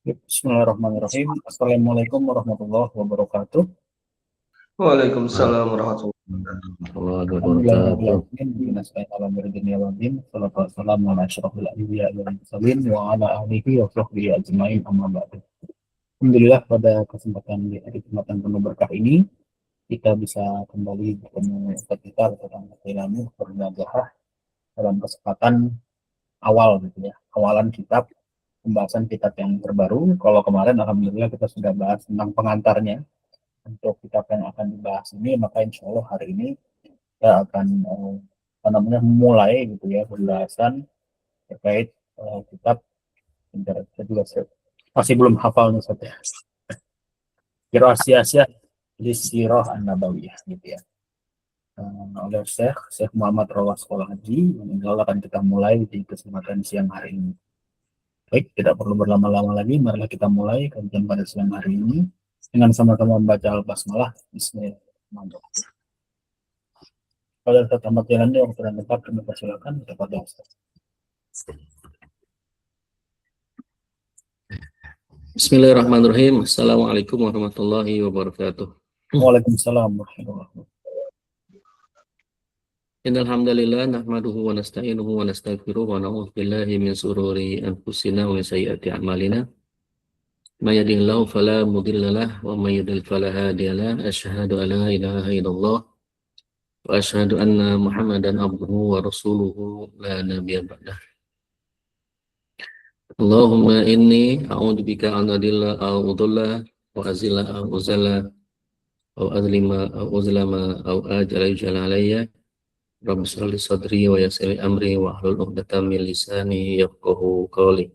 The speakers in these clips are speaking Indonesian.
Bismillahirrahmanirrahim. Assalamualaikum warahmatullahi wabarakatuh. Waalaikumsalam warahmatullahi wabarakatuh. Alhamdulillahirrahmanirrahim. Salatu wassalamu ala asyrafil anbiya'i wal mursalin wa ala alihi wa sahbihi ajmain amma ba'du. Alhamdulillah pada kesempatan penuh berkah ini kita bisa kembali bertemu kita tentang ilmu bernajah dalam kesempatan awal gitu ya. Awalan kitab pembahasan kitab yang terbaru. Kalau kemarin alhamdulillah kita sudah bahas tentang pengantarnya. Untuk kitab yang akan dibahas ini, maka insya Allah hari ini kita akan mulai gitu ya pembahasan terkait kitab. Kita juga masih belum hafal nih saja. Qiraah di Sirah An-Nabawiyah gitu ya. Oleh Syekh Muhammad Rawat Sekolah Haji, yang insya Allah akan kita mulai di kesempatan siang hari ini. Baik, tidak perlu berlama-lama lagi, marilah kita mulai kajian pada siang hari ini dengan sama-sama membaca Al-Basmalah. Bismillahirrahmanirrahim. Pada saat tamat jalannya waktu dan tempat kami persilakan kepada Ustaz. Bismillahirrahmanirrahim. Assalamualaikum warahmatullahi wabarakatuh. Waalaikumsalam warahmatullahi wabarakatuh. Innal hamdalillah nahmaduhu wa nasta'inuhu wa nastaghfiruh wa na'udzu billahi min shururi anfusina wa min sayyiati a'malina. May yahdihillahu fala mudilla lahu wa may yudlil fala hadiya lahu. Asyhadu an la ilaha illallah wa asyhadu anna Muhammadan abduhu wa rasuluhu la nabiyya ba'dah. Allahumma inni a'udzubika an adilla aw udalla wa azilla aw uzalla aw adlima aw uzlama aw ajala yujala alayya. Rabbi shrah li sadri wa yassir li amri wa hlul 'uqdatam min lisani yafqahu qawli.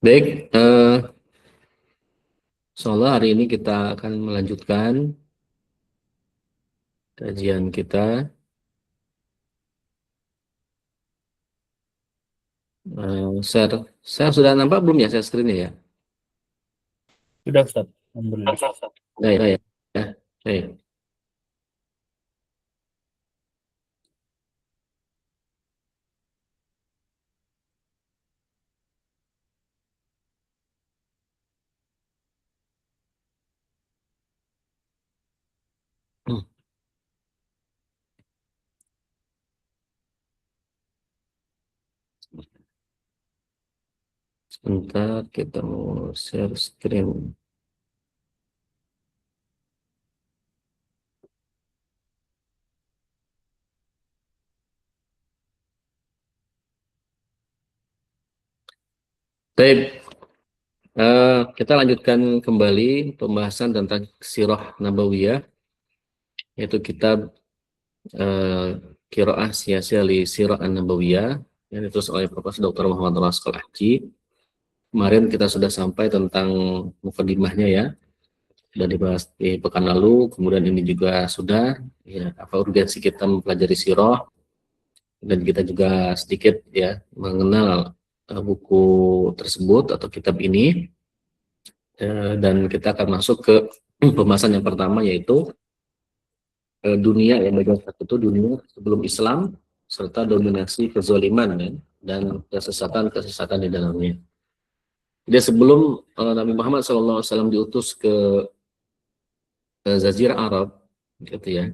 Baik, insyaallah hari ini kita akan melanjutkan kajian kita. Saya sudah nampak belum ya share screen-nya ya? Sudah Ustaz. Alhamdulillah. Ya. Baik. Sebentar, kita mau share screen. Baik, kita lanjutkan kembali pembahasan tentang Sirah Nabawiyah, yaitu kitab Qiraah Siyasiyah li Sirah An-Nabawiyah yang ditulis oleh Profesor Dr. Muhammad Rawat Sekolah Haji. Kemarin kita sudah sampai tentang mukadimahnya ya, sudah dibahas di pekan lalu. Kemudian ini juga sudah ya, apa urgensi kita mempelajari sirah, dan kita juga sedikit ya mengenal buku tersebut atau kitab ini, dan kita akan masuk ke pembahasan yang pertama, yaitu dunia yang bagian satu itu dunia sebelum Islam serta dominasi kezaliman dan kesesatan di dalamnya. Jadi sebelum Nabi Muhammad SAW diutus ke Jazirah Arab, gitu ya,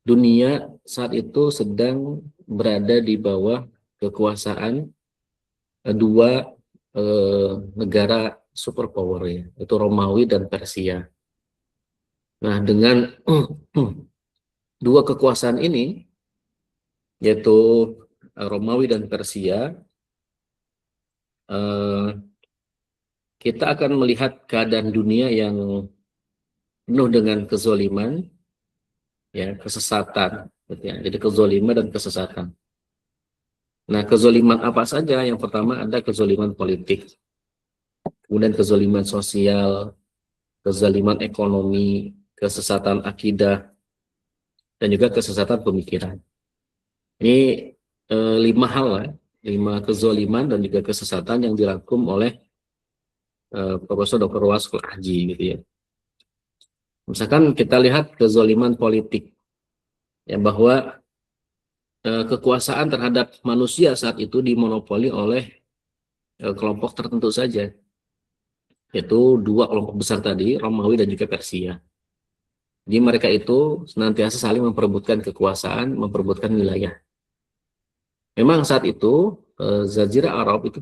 dunia saat itu sedang berada di bawah kekuasaan dua negara superpower ya, yaitu Romawi dan Persia. Nah, dengan dua kekuasaan ini, yaitu Romawi dan Persia, kita akan melihat keadaan dunia yang penuh dengan kezaliman, ya, kesesatan, gitu ya. Jadi kezaliman dan kesesatan. Nah, kezaliman apa saja? Yang pertama ada kezaliman politik, kemudian kezaliman sosial, kezaliman ekonomi, kesesatan akidah, dan juga kesesatan pemikiran. Ini 5 hal ya, 5 kezaliman dan juga kesesatan yang dirangkum oleh Profesor Dr. Rawat Sekolah Haji, gitu ya. Misalkan kita lihat kezaliman politik, ya, bahwa kekuasaan terhadap manusia saat itu dimonopoli oleh kelompok tertentu saja, yaitu dua kelompok besar tadi, Romawi dan juga Persia. Jadi mereka itu senantiasa saling memperebutkan kekuasaan, memperebutkan wilayah. Memang saat itu Jazirah Arab itu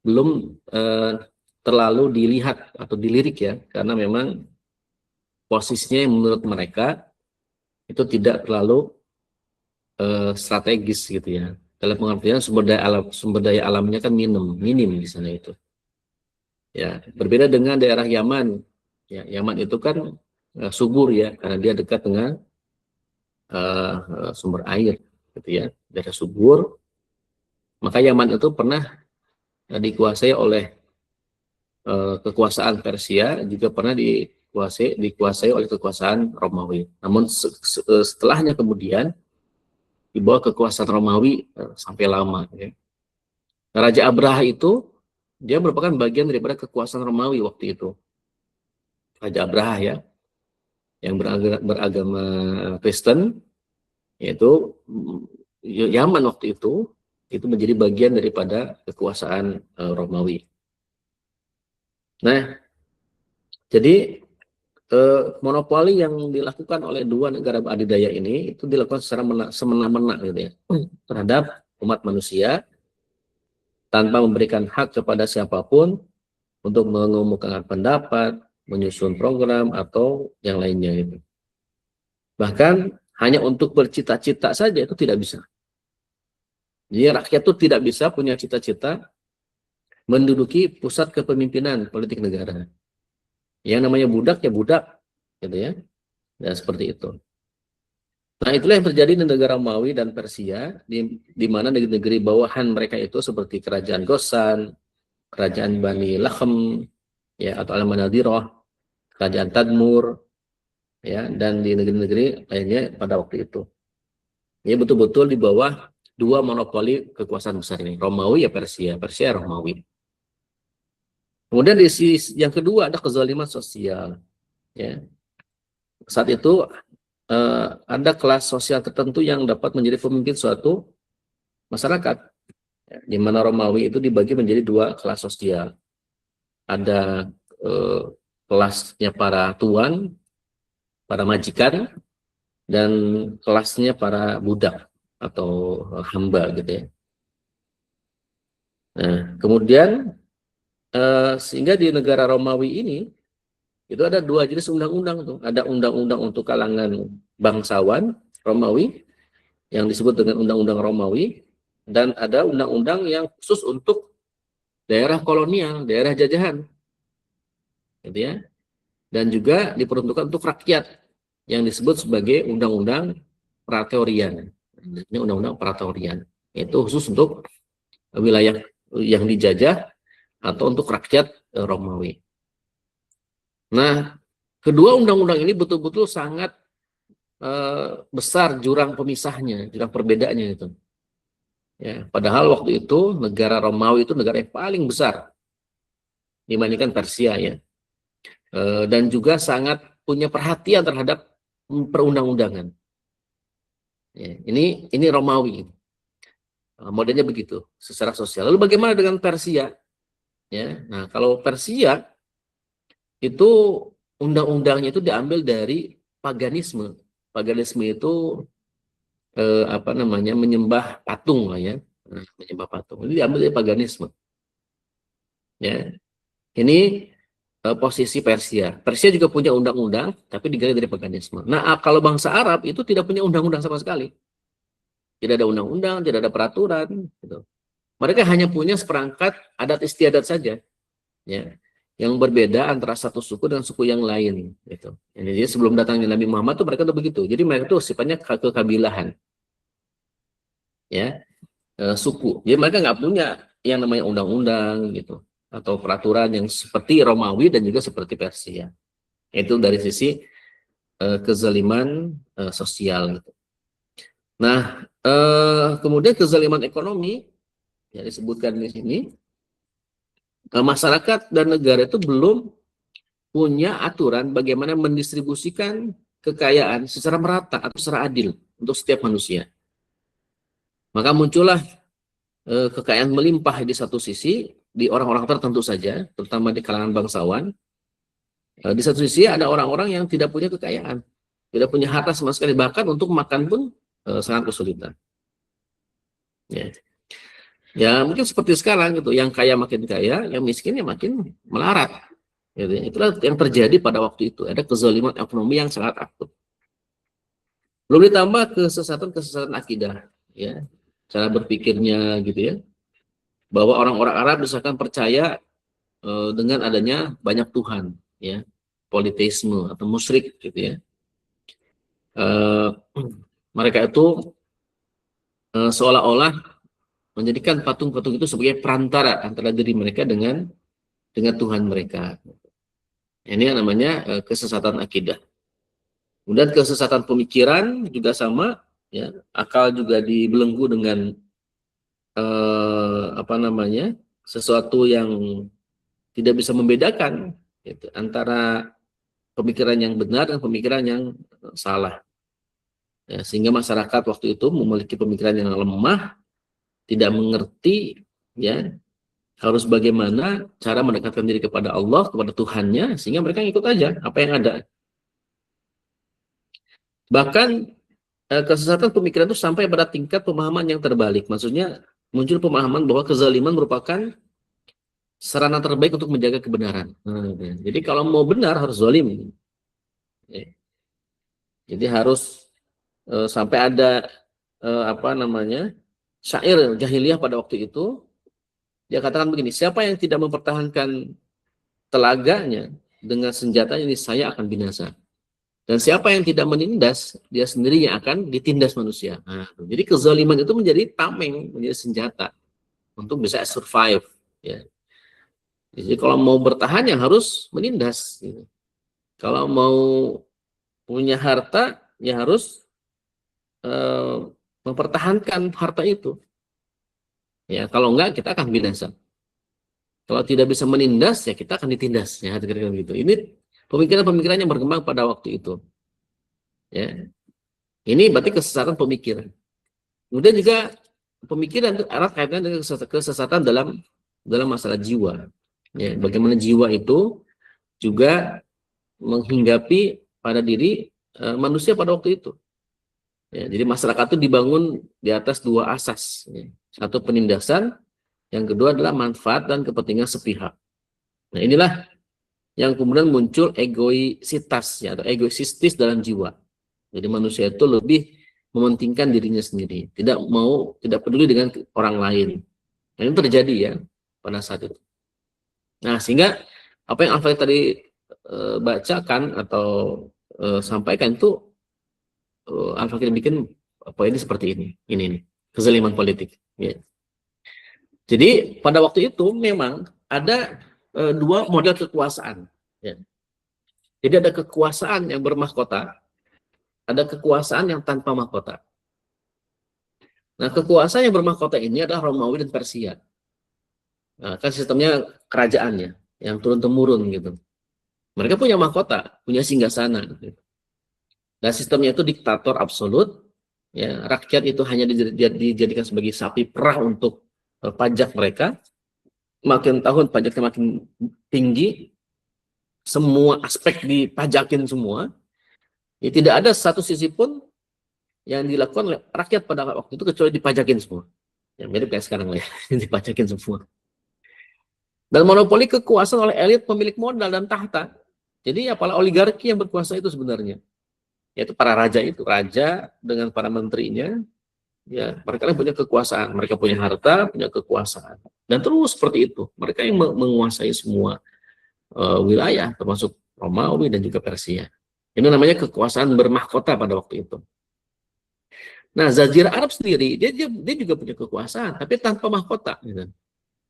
belum terlalu dilihat atau dilirik ya, karena memang posisinya yang menurut mereka itu tidak terlalu strategis gitu ya. Dalam pengertian sumber daya alamnya kan minim di sana itu. Ya, berbeda dengan daerah Yaman. Ya, Yaman itu kan subur ya, karena dia dekat dengan sumber air gitu ya, daerah subur. Maka Yaman itu pernah dikuasai oleh kekuasaan Persia, juga pernah dikuasai oleh kekuasaan Romawi. Namun setelahnya kemudian di bawah kekuasaan Romawi sampai lama. Ya. Raja Abraha itu dia merupakan bagian daripada kekuasaan Romawi waktu itu. Raja Abraha ya, yang beragama Kristen, yaitu Yaman waktu itu menjadi bagian daripada kekuasaan Romawi. Nah, jadi monopoli yang dilakukan oleh dua negara adidaya ini itu dilakukan secara semena-mena gitu ya, terhadap umat manusia tanpa memberikan hak kepada siapapun untuk mengemukakan pendapat, menyusun program atau yang lainnya gitu. Bahkan hanya untuk bercita-cita saja itu tidak bisa. Jadi rakyat itu tidak bisa punya cita-cita menduduki pusat kepemimpinan politik negara. Yang namanya budak ya budak, gitu ya. Dan seperti itu. Nah, itulah yang terjadi di negara Romawi dan Persia, di mana negeri-negeri bawahan mereka itu seperti kerajaan Ghassan, kerajaan Bani Lakhem, ya, atau Al-Manadirah, kerajaan Tadmur, ya, dan di negeri-negeri lainnya pada waktu itu. Ini betul-betul di bawah dua monopoli kekuasaan besar ini, Romawi ya Persia, Persia Romawi. Kemudian di sisi yang kedua ada kezaliman sosial. Ya. Saat itu ada kelas sosial tertentu yang dapat menjadi pemimpin suatu masyarakat. Ya, di mana Romawi itu dibagi menjadi dua kelas sosial. Ada kelasnya para tuan, para majikan, dan kelasnya para budak atau hamba gitu ya. Nah, kemudian sehingga di negara Romawi ini itu ada dua jenis undang-undang tuh. Ada undang-undang untuk kalangan bangsawan Romawi yang disebut dengan undang-undang Romawi, dan ada undang-undang yang khusus untuk daerah kolonial, daerah jajahan, gitu ya. Dan juga diperuntukkan untuk rakyat yang disebut sebagai undang-undang praetorian. Ini undang-undang praetorian. Itu khusus untuk wilayah yang dijajah atau untuk rakyat Romawi. Nah, kedua undang-undang ini betul-betul sangat besar jurang pemisahnya, jurang perbedaannya itu. Ya, padahal waktu itu negara Romawi itu negara yang paling besar dibandingkan Persia ya, dan juga sangat punya perhatian terhadap perundang-undangan. Ya, ini Romawi, modelnya begitu secara sosial. Lalu bagaimana dengan Persia? Ya, nah kalau Persia itu undang-undangnya itu diambil dari paganisme. Paganisme itu menyembah patung lah ya, menyembah patung. Ini diambil dari paganisme. Ya, ini posisi Persia. Persia juga punya undang-undang, tapi digali dari paganisme. Nah, kalau bangsa Arab itu tidak punya undang-undang sama sekali. Tidak ada undang-undang, tidak ada peraturan. Gitu. Mereka hanya punya seperangkat adat istiadat saja. Ya, yang berbeda antara satu suku dengan suku yang lain gitu. Jadi sebelum datangnya Nabi Muhammad tuh mereka tuh begitu. Jadi mereka tuh sifatnya kekabilahan. Ya, suku. Jadi mereka nggak punya yang namanya undang-undang gitu atau peraturan yang seperti Romawi dan juga seperti Persia. Itu dari sisi kezaliman sosial gitu. Nah, kemudian kezaliman ekonomi ya disebutkan di sini. Masyarakat dan negara itu belum punya aturan bagaimana mendistribusikan kekayaan secara merata atau secara adil untuk setiap manusia. Maka muncullah kekayaan melimpah di satu sisi di orang-orang tertentu saja, terutama di kalangan bangsawan. Di satu sisi ada orang-orang yang tidak punya kekayaan, tidak punya harta sama sekali, bahkan untuk makan pun sangat kesulitan. Ya. Ya mungkin seperti sekarang gitu, yang kaya makin kaya, yang miskin ya makin melarat. Gitu. Itulah yang terjadi pada waktu itu. Ada kezaliman ekonomi yang sangat akut. Belum ditambah kesesatan akidah, ya, cara berpikirnya gitu ya, bahwa orang-orang Arab misalkan percaya dengan adanya banyak Tuhan, ya, politeisme atau musyrik gitu ya. Mereka itu seolah-olah menjadikan patung-patung itu sebagai perantara antara diri mereka dengan Tuhan mereka. Ini yang namanya kesesatan akidah. Kemudian kesesatan pemikiran juga sama, ya, akal juga dibelenggu dengan sesuatu yang tidak bisa membedakan gitu, antara pemikiran yang benar dan pemikiran yang salah. Ya, sehingga masyarakat waktu itu memiliki pemikiran yang lemah, tidak mengerti, ya, harus bagaimana cara mendekatkan diri kepada Allah, kepada Tuhannya, sehingga mereka ikut aja apa yang ada. Bahkan kesesatan pemikiran itu sampai pada tingkat pemahaman yang terbalik. Maksudnya muncul pemahaman bahwa kezaliman merupakan sarana terbaik untuk menjaga kebenaran. Jadi kalau mau benar harus zalim. Jadi harus sampai ada syair jahiliyah pada waktu itu. Dia katakan begini, siapa yang tidak mempertahankan telaganya dengan senjatanya, ini saya akan binasa. Dan siapa yang tidak menindas, dia sendiri yang akan ditindas manusia. Nah, jadi kezaliman itu menjadi tameng, menjadi senjata untuk bisa survive. Ya. Jadi kalau mau bertahan ya harus menindas. Gitu. Kalau mau punya harta, ya harus mempertahankan harta itu. Ya, kalau enggak kita akan binasa. Kalau tidak bisa menindas, ya kita akan ditindas. Ya, gitu. Ini pemikiran-pemikiran yang berkembang pada waktu itu. Ya. Ini berarti kesesatan pemikiran. Kemudian juga pemikiran itu erat kaitan dengan kesesatan dalam masalah jiwa. Ya, bagaimana jiwa itu juga menghinggapi pada diri manusia pada waktu itu. Ya, jadi masyarakat itu dibangun di atas dua asas. Ya. Satu penindasan, yang kedua adalah manfaat dan kepentingan sepihak. Nah inilah yang kemudian muncul egoisitas, ya, atau egoisistis dalam jiwa. Jadi manusia itu lebih mementingkan dirinya sendiri, tidak peduli dengan orang lain. Nah, ini terjadi ya pada saat itu. Nah sehingga apa yang Alfa tadi bacakan atau sampaikan itu Alfa bikin ini seperti ini nih, kezaliman politik. Ya. Jadi pada waktu itu memang ada dua model kekuasaan. Ya. Jadi ada kekuasaan yang bermahkota, ada kekuasaan yang tanpa mahkota. Nah, kekuasaan yang bermahkota ini adalah Romawi dan Persia. Nah, kan sistemnya kerajaannya yang turun-temurun gitu. Mereka punya mahkota, punya singgasana. Gitu. Dan sistemnya itu diktator absolut. Ya, rakyat itu hanya dijadikan sebagai sapi perah untuk pajak mereka. Makin tahun pajaknya makin tinggi, semua aspek dipajakin semua. Ya, tidak ada satu sisi pun yang dilakukan oleh rakyat pada waktu itu kecuali dipajakin semua. Yang mirip kayak sekarang lah ya, dipajakin semua. Dan monopoli kekuasaan oleh elit pemilik modal dan tahta. Jadi apalah oligarki yang berkuasa itu sebenarnya. Yaitu para raja itu, raja dengan para menterinya, ya mereka punya kekuasaan, mereka punya harta, punya kekuasaan. Dan terus seperti itu, mereka yang menguasai semua wilayah, termasuk Romawi dan juga Persia. Ini namanya kekuasaan bermahkota pada waktu itu. Nah, Jazirah Arab sendiri, dia juga punya kekuasaan, tapi tanpa mahkota. Gitu.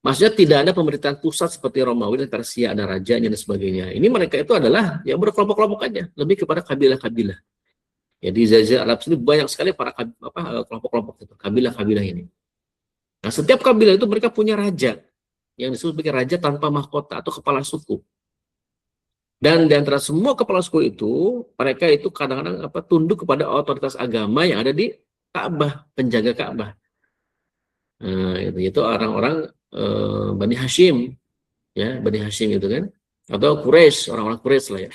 Maksudnya tidak ada pemerintahan pusat seperti Romawi dan Persia, ada rajanya dan sebagainya. Ini mereka itu adalah yang berkelompok-kelompok aja, lebih kepada kabilah-kabilah. Ya, di Jazirah Arab sendiri banyak sekali para kelompok-kelompok itu, kabilah-kabilah ini. Nah, setiap kabilah itu mereka punya raja, yang disebut sebagai raja tanpa mahkota atau kepala suku. Dan di antara semua kepala suku itu, mereka itu kadang-kadang tunduk kepada otoritas agama yang ada di Ka'bah, penjaga Ka'bah. Itu orang-orang Bani Hashim, ya, Bani Hashim itu kan, atau Quraisy, orang-orang Quraisy lah ya.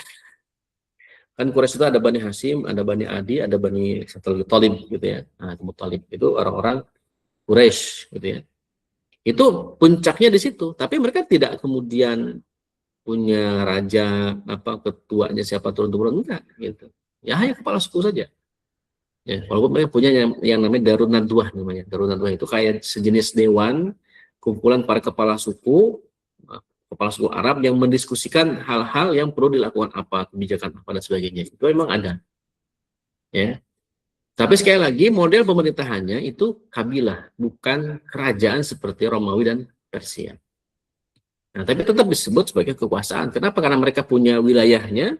Kan Quraisy itu ada Bani Hashim, ada Bani Adi, ada Bani Thalib gitu ya. Nah, Thalib itu orang-orang Quraisy gitu ya. Itu puncaknya di situ, tapi mereka tidak kemudian punya raja apa ketuanya siapa turun-turun, enggak gitu. Ya hanya kepala suku saja. Ya, walaupun mereka punya yang namanya Darun Nadwah namanya. Darun Nadwah itu kayak sejenis dewan kumpulan para kepala suku Arab yang mendiskusikan hal-hal yang perlu dilakukan apa, kebijakan apa dan sebagainya. Itu memang ada. Ya. Tapi sekali lagi model pemerintahannya itu kabilah, bukan kerajaan seperti Romawi dan Persia. Nah, tapi tetap disebut sebagai kekuasaan. Kenapa? Karena mereka punya wilayahnya.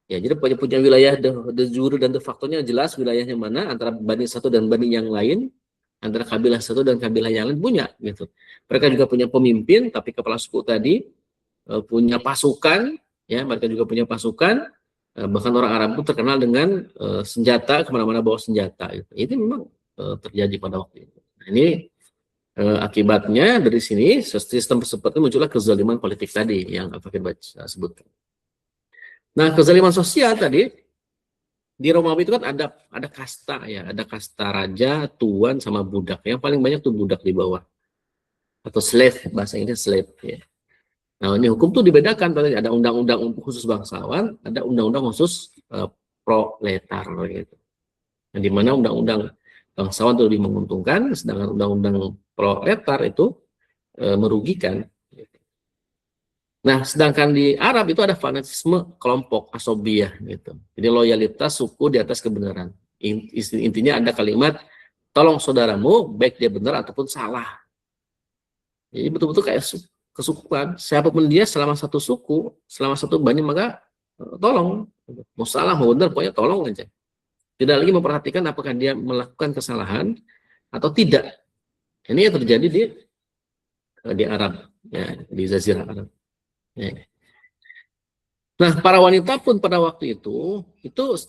Ya, jadi punya wilayah de jure dan de facto-nya jelas wilayahnya mana antara Bani satu dan Bani yang lain, antara kabilah satu dan kabilah yang lain punya gitu. Mereka juga punya pemimpin, tapi kepala suku tadi punya pasukan, ya mereka juga punya pasukan. Bahkan orang Arab itu terkenal dengan senjata, kemana-mana bawa senjata. Gitu. Itu memang terjadi pada waktu itu. Nah, ini akibatnya dari sini sistem seperti muncullah kezaliman politik tadi yang Al-Fakir sebutkan. Nah, kezaliman sosial tadi di Romawi itu kan ada kasta ya, ada kasta raja, tuan sama budak. Yang paling banyak tuh budak di bawah. Atau slave, bahasa Inggris slave ya. Nah, ini hukum tuh dibedakan, ada undang-undang khusus bangsawan, ada undang-undang khusus proletar gitu. Nah, di mana undang-undang bangsawan itu lebih menguntungkan, sedangkan undang-undang proletar itu merugikan. Nah, sedangkan di Arab itu ada fanatisme kelompok asobiyah gitu. Jadi loyalitas suku di atas kebenaran. Intinya ada kalimat tolong saudaramu baik dia benar ataupun salah. Jadi betul-betul kayak kesukuan. Siapapun dia selama satu suku, selama satu bani maka tolong. Mau salah mau benar pokoknya tolong aja. Tidak lagi memperhatikan apakah dia melakukan kesalahan atau tidak. Ini yang terjadi di Arab, ya, di Jazirah Arab. Ya. Nah, para wanita pun pada waktu itu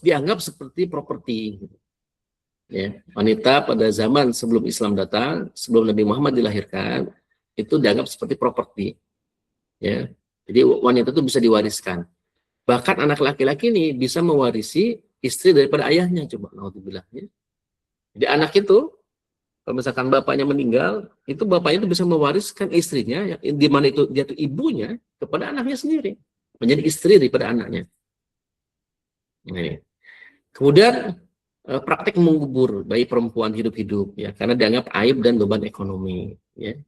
dianggap seperti properti. Ya, wanita pada zaman sebelum Islam datang, sebelum Nabi Muhammad dilahirkan, itu dianggap seperti properti. Ya, jadi wanita itu bisa diwariskan. Bahkan anak laki-laki ini bisa mewarisi istri daripada ayahnya. Coba, naudzubillah. Ya. Jadi anak itu, kalau misalkan bapaknya meninggal, itu bapaknya itu bisa mewariskan istrinya, di mana itu dia itu ibunya kepada anaknya sendiri. Menjadi istri daripada anaknya. Nah, kemudian praktek mengubur bayi perempuan hidup-hidup ya karena dianggap aib dan beban ekonomi ya.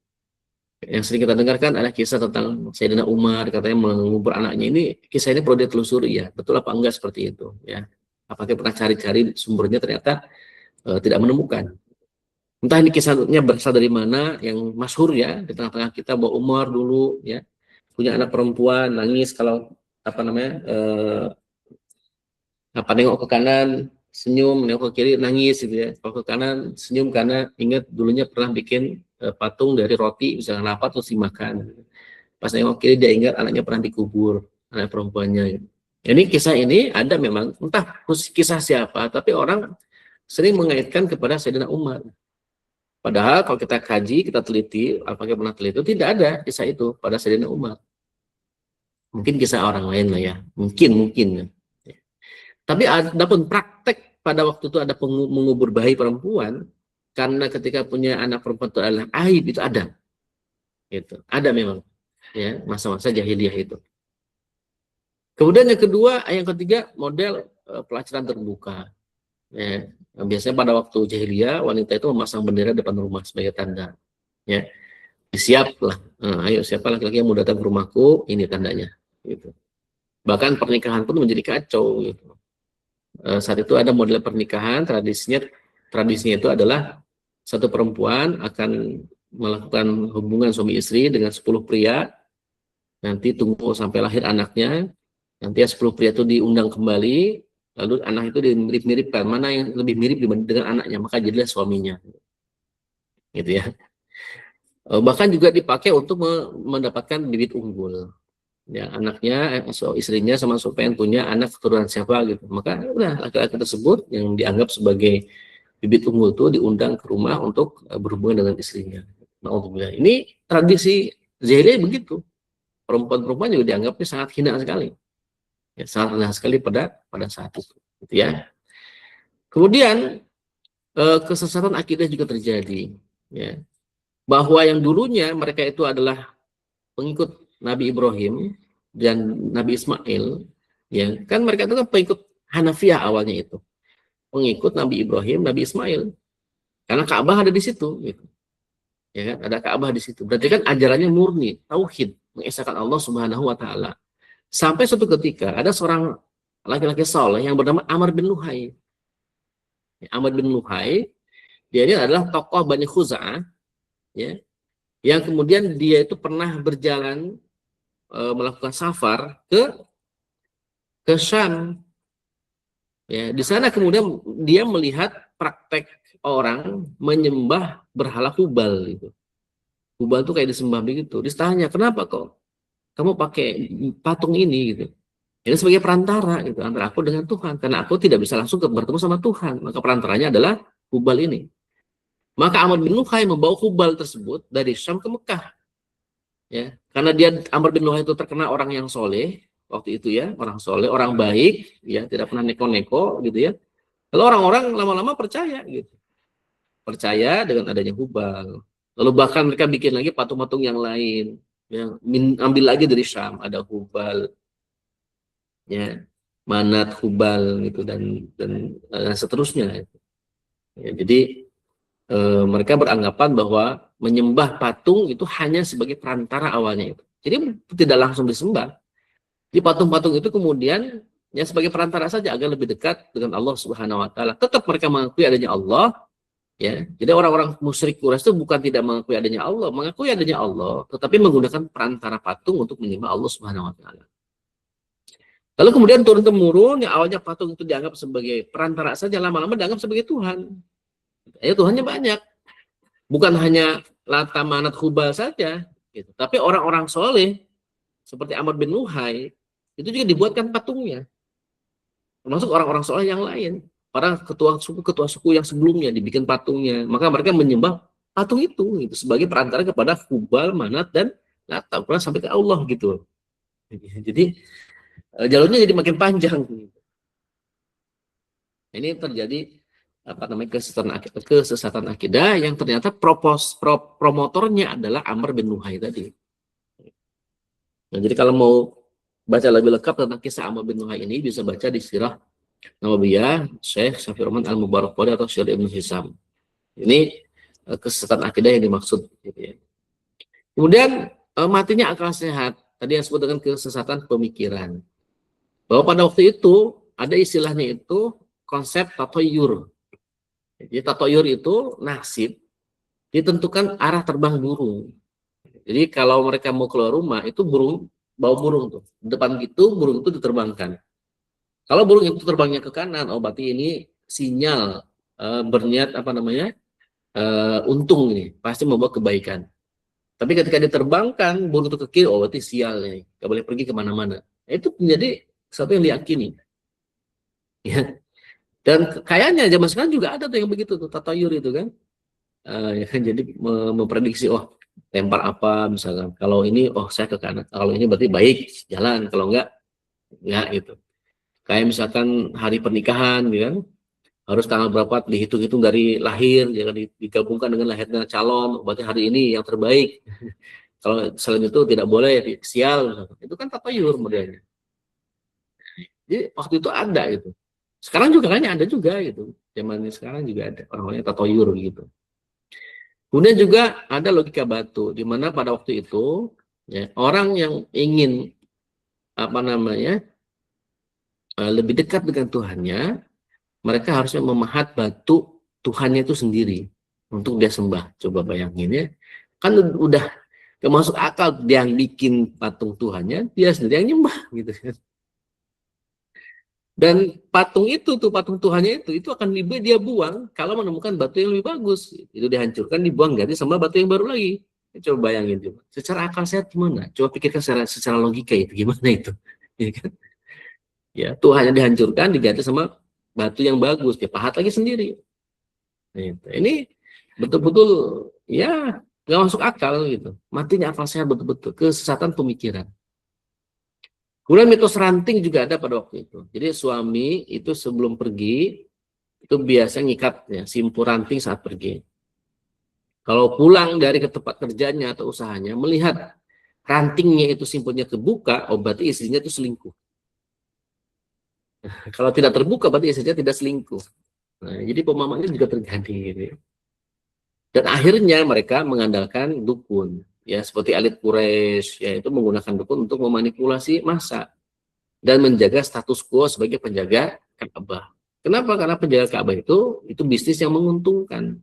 Yang sering kita dengarkan adalah kisah tentang Sayyidina Umar katanya mengubur anaknya. Ini kisah ini perlu ditelusuri ya, betul apa enggak seperti itu ya. Apakah pernah cari-cari sumbernya ternyata tidak menemukan. Entah ini kisahnya berasal dari mana, yang masyhur ya di tengah-tengah kita bahwa Umar dulu ya punya anak perempuan nangis kalau apa namanya nengok ke kanan senyum, nengok ke kiri nangis gitu ya. Kalau ke kanan senyum karena ingat dulunya pernah bikin patung dari roti misalnya apa terus dimakan. Pas nengok kiri dia ingat anaknya pernah dikubur, anak perempuannya. Ini kisah ini ada memang entah kisah siapa, tapi orang sering mengaitkan kepada Sayyidina Umar. Padahal kalau kita kaji, kita teliti, apakah pernah teliti, tidak ada kisah itu pada Sayyidina Umar. Mungkin kisah orang lain lah ya, mungkin. Tapi ada pun praktek pada waktu itu ada mengubur bayi perempuan karena ketika punya anak perempuan itu adalah aib, itu ada. Gitu. Ada memang ya masa-masa jahiliyah itu. Kemudian yang kedua, yang ketiga model pelacaran terbuka. Ya, biasanya pada waktu jahiliyah wanita itu memasang bendera depan rumah sebagai tanda. Ya, siap lah. Ayo siapa laki-laki yang mau datang ke rumahku, ini tandanya. Gitu. Bahkan pernikahan pun menjadi kacau. Gitu. Saat itu ada model pernikahan, tradisinya itu adalah satu perempuan akan melakukan hubungan suami istri dengan 10 pria, nanti tunggu sampai lahir anaknya, nanti 10 pria itu diundang kembali, lalu anak itu dimirip-miripkan, mana yang lebih mirip dengan anaknya, maka jadilah suaminya. Gitu ya. Bahkan juga dipakai untuk mendapatkan bibit unggul. Ya, anaknya, istrinya sama pengen punya anak keturunan siapa gitu. Maka udah laki-laki tersebut yang dianggap sebagai bibit unggul itu diundang ke rumah untuk berhubungan dengan istrinya. Na'udzubillah. Ini tradisi jahiliyah begitu. Perempuan-perempuan juga dianggapnya sangat hina sekali. Ya, sangat rendah sekali pada saat itu. Gitu ya. Kemudian kesesatan akidah juga terjadi. Ya. Bahwa yang dulunya mereka itu adalah pengikut Nabi Ibrahim dan Nabi Ismail. Ya, kan mereka itu kan pengikut Hanafiyah awalnya itu. Pengikut Nabi Ibrahim, Nabi Ismail. Karena Ka'bah ada di situ. Gitu. Ya kan? Ada Ka'bah di situ. Berarti kan ajarannya murni, tauhid, mengesahkan Allah Subhanahu wa taala. Sampai suatu ketika ada seorang laki-laki saleh yang bernama Amr bin Luhai. Amr bin Luhai, dia ini adalah tokoh Bani Khuza'ah, ya, yang kemudian dia itu pernah berjalan melakukan safar ke Syam. Ya, di sana kemudian dia melihat praktek orang menyembah berhala Hubal gitu. Hubal itu kayak disembah begitu. Ditanya, kenapa kok kamu pakai patung ini gitu? Ini sebagai perantara gitu antara aku dengan Tuhan, karena aku tidak bisa langsung bertemu sama Tuhan. Maka perantaranya adalah Hubal ini. Maka Amr bin Luhai membawa Hubal tersebut dari Syam ke Mekah. Ya, karena Amr bin Luhai itu terkenal orang yang soleh waktu itu ya, orang soleh, orang baik, ya tidak pernah neko-neko gitu ya. Lalu orang-orang lama-lama percaya gitu, percaya dengan adanya Hubal. Lalu bahkan mereka bikin lagi patung-patung yang lain, yang ambil lagi dari Syam, ada Hubal, ya, Manat, Hubal gitu dan seterusnya. Ya, jadi mereka beranggapan bahwa menyembah patung itu hanya sebagai perantara awalnya itu. Jadi tidak langsung disembah. Di patung-patung itu kemudian ya sebagai perantara saja agar lebih dekat dengan Allah Subhanahu wa taala. Tetap mereka mengakui adanya Allah, ya. Jadi orang-orang musyrik Quraisy itu bukan tidak mengakui adanya Allah, mengakui adanya Allah, tetapi menggunakan perantara patung untuk menyembah Allah Subhanahu wa taala. Lalu kemudian turun-temurun, yang awalnya patung itu dianggap sebagai perantara saja, lama-lama dianggap sebagai Tuhan. Ya Tuhannya banyak. Bukan hanya Lata, Manat, Hubal saja, gitu. Tapi orang-orang soleh seperti Amr bin Luhai itu juga dibuatkan patungnya. Termasuk orang-orang soleh yang lain. Para ketua suku yang sebelumnya dibikin patungnya. Maka mereka menyembah patung itu gitu, sebagai perantara kepada Hubal, Manat, dan Lata, sampai ke Allah gitu. Jadi jalurnya jadi makin panjang. Ini terjadi kesesatan akidah yang ternyata promotornya adalah Amr bin Luhai tadi. Nah, jadi kalau mau baca lebih lengkap tentang kisah Amr bin Luhai ini bisa baca di Sirah Nabawiyah Syekh Syafir Rahman Al-Mubarakpuri atau Syarih Ibn Hisam. Ini kesesatan akidah yang dimaksud gitu ya. Kemudian matinya akal sehat, tadi yang disebut dengan kesesatan pemikiran. Bahwa pada waktu itu ada istilahnya itu konsep tatoyur. Jadi tatoyur itu nasib ditentukan arah terbang burung. Jadi kalau mereka mau keluar rumah itu bawa burung tuh. Depan gitu burung itu diterbangkan. Kalau burung itu terbangnya ke kanan, oh berarti ini sinyal berniat untung ini, pasti membawa kebaikan. Tapi ketika diterbangkan burung itu ke kiri, oh berarti sial ini, nggak boleh pergi kemana-mana. Itu menjadi sesuatu yang diyakini. Ya. Dan kayaknya zaman sekarang juga ada tuh yang begitu tuh, tatoyur itu kan. Jadi memprediksi, oh lempar apa misalkan. Kalau ini, oh saya ke kanan. Kalau ini berarti baik, jalan. Kalau enggak gitu. Kayak misalkan hari pernikahan, gitu kan. Harus tanggal berapa dihitung-hitung dari lahir, jangan digabungkan dengan lahirnya calon. Berarti hari ini yang terbaik. Kalau selain itu tidak boleh, sial. Misalkan. Itu kan tatoyur modelnya. Jadi waktu itu ada gitu. Sekarang juga kayaknya ada juga gitu. Zaman sekarang juga ada orang-orang yang tatoyur gitu. Kemudian juga ada logika batu, di mana pada waktu itu ya, orang yang ingin lebih dekat dengan Tuhannya, mereka harusnya memahat batu Tuhannya itu sendiri untuk dia sembah. Coba bayangin ya, kan udah gak masuk akal dia yang bikin patung Tuhannya, dia sendiri yang nyembah gitu kan. Dan patung Tuhannya itu akan dia buang kalau menemukan batu yang lebih bagus. Itu dihancurkan, dibuang ganti sama batu yang baru lagi. Coba bayangin coba. Secara akal sehat gimana? Coba pikirkan secara logika itu gimana itu. Ya kan? Ya, Tuhannya dihancurkan diganti sama batu yang bagus, dia pahat lagi sendiri. Gitu. Ini betul-betul ya nggak masuk akal gitu. Matinya akal sehat betul-betul, kesesatan pemikiran. Kemudian mitos ranting juga ada pada waktu itu. Jadi suami itu sebelum pergi itu biasa ngikat ya, simpul ranting saat pergi. Kalau pulang dari ke tempat kerjanya atau usahanya melihat rantingnya itu simpulnya kebuka, oh berarti istrinya itu selingkuh. Kalau tidak terbuka berarti istrinya tidak selingkuh. Nah, jadi pemahamannya juga terjadi gitu. Dan akhirnya mereka mengandalkan dukun, ya seperti elit Quraisy, yaitu menggunakan dukun untuk memanipulasi massa dan menjaga status quo sebagai penjaga Ka'bah. Kenapa? Karena penjaga Ka'bah itu bisnis yang menguntungkan.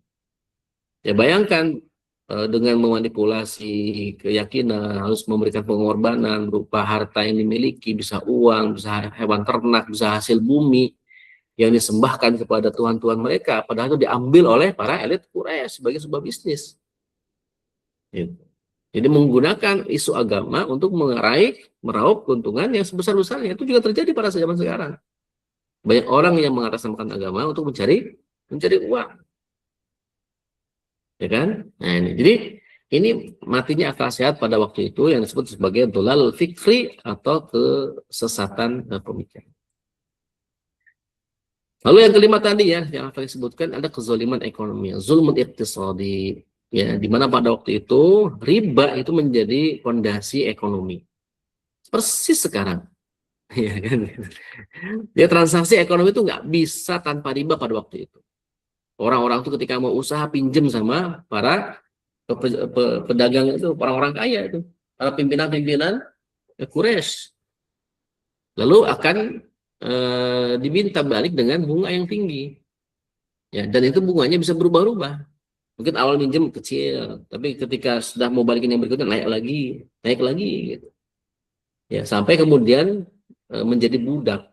Ya bayangkan dengan memanipulasi keyakinan harus memberikan pengorbanan berupa harta yang dimiliki, bisa uang, bisa hewan ternak, bisa hasil bumi yang disembahkan kepada tuhan-tuhan mereka, padahal itu diambil oleh para elit Quraisy sebagai sebuah bisnis. Gitu. Jadi menggunakan isu agama untuk meraup keuntungan yang sebesar-besarnya. Itu juga terjadi pada zaman sekarang. Banyak orang yang mengatasnamakan agama untuk mencari uang, ya kan? Nah ini, jadi ini matinya akal sehat pada waktu itu yang disebut sebagai dhalal fikri atau kesesatan pemikiran. Lalu yang kelima tadi ya, yang akan disebutkan ada kezaliman ekonomi, zulmun iqtisadi, ya, di mana pada waktu itu riba itu menjadi fondasi ekonomi. Persis sekarang, ya kan? Ya transaksi ekonomi itu nggak bisa tanpa riba pada waktu itu. Orang-orang itu ketika mau usaha pinjem sama para pedagang itu, orang-orang kaya itu, para pimpinan-pimpinan Quraisy. Lalu akan diminta balik dengan bunga yang tinggi. Ya, dan itu bunganya bisa berubah-ubah. Mungkin awal minjem kecil, tapi ketika sudah mau balikin yang berikutnya naik lagi gitu. Ya, sampai kemudian menjadi budak.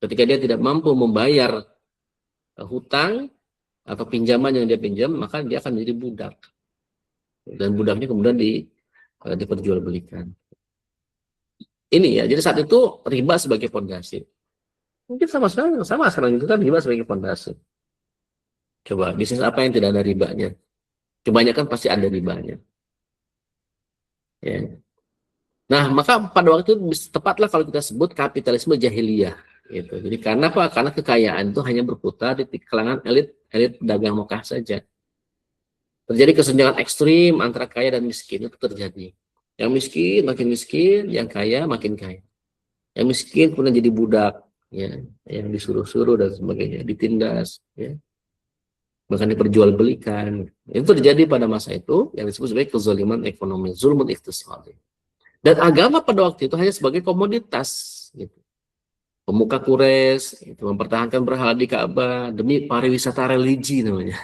Ketika dia tidak mampu membayar hutang atau pinjaman yang dia pinjam, maka dia akan menjadi budak. Dan budaknya kemudian diperjualbelikan. Ini ya, jadi saat itu riba sebagai fondasi. Mungkin sama sekarang itu kan riba sebagai fondasi. Coba bisnis apa yang tidak ada ribanya? Kebanyakan pasti ada ribanya. Ya. Nah, maka pada waktu itu tepatlah kalau kita sebut kapitalisme jahiliyah. Gitu. Jadi karena apa? Karena kekayaan itu hanya berputar di kalangan elit pedagang Mekah saja. Terjadi kesenjangan ekstrim antara kaya dan miskin itu terjadi. Yang miskin makin miskin, yang kaya makin kaya. Yang miskin kemudian jadi budak, ya, yang disuruh-suruh dan sebagainya, ditindas, ya, bahkan diperjualbelikan. Itu terjadi pada masa itu yang disebut sebagai kezaliman ekonomi, zulmun iqtisadi. Dan agama pada waktu itu hanya sebagai komoditas. Gitu. Pemuka Quraisy itu mempertahankan berhala di Ka'bah demi pariwisata religi namanya.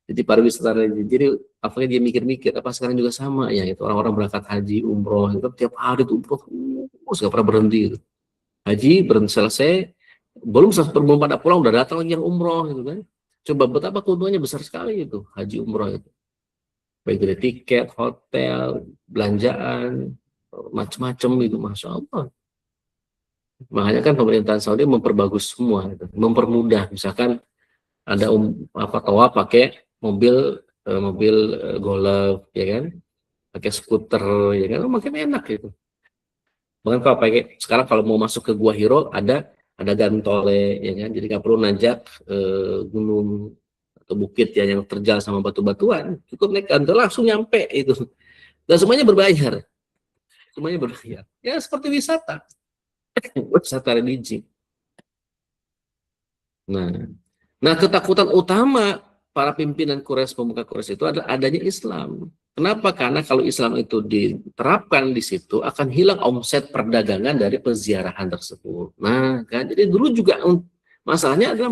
Jadi pariwisata religi. Jadi apakah dia mikir-mikir apa sekarang juga sama ya, itu orang-orang berangkat haji, umroh itu tiap hari itu umroh nggak pernah berhenti itu. Haji berhenti selesai, belum pada pulang udah datang lagi yang umroh gitu kan. Coba betapa keuntungannya besar sekali itu haji umroh itu. Baik dari tiket, hotel, belanjaan, macam-macam itu, masya Allah. Makanya kan pemerintahan Saudi memperbagus semua, gitu. Mempermudah. Misalkan ada tawaf pakai mobil golf, ya kan, pakai skuter, ya kan, makin enak gitu. Bahkan kalau pakai sekarang kalau mau masuk ke Gua Hiro ada gantole, ya kan, jadi nggak perlu nanjak gunung atau bukit ya yang terjal sama batu-batuan, cukup naik gantole langsung nyampe itu, dan semuanya berbayar, ya seperti wisata religi. Nah, ketakutan utama para pimpinan Quraisy, pemuka Quraisy itu adalah adanya Islam. Kenapa? Karena kalau Islam itu diterapkan di situ akan hilang omset perdagangan dari peziarahan tersebut. Nah, kan jadi dulu juga masalahnya adalah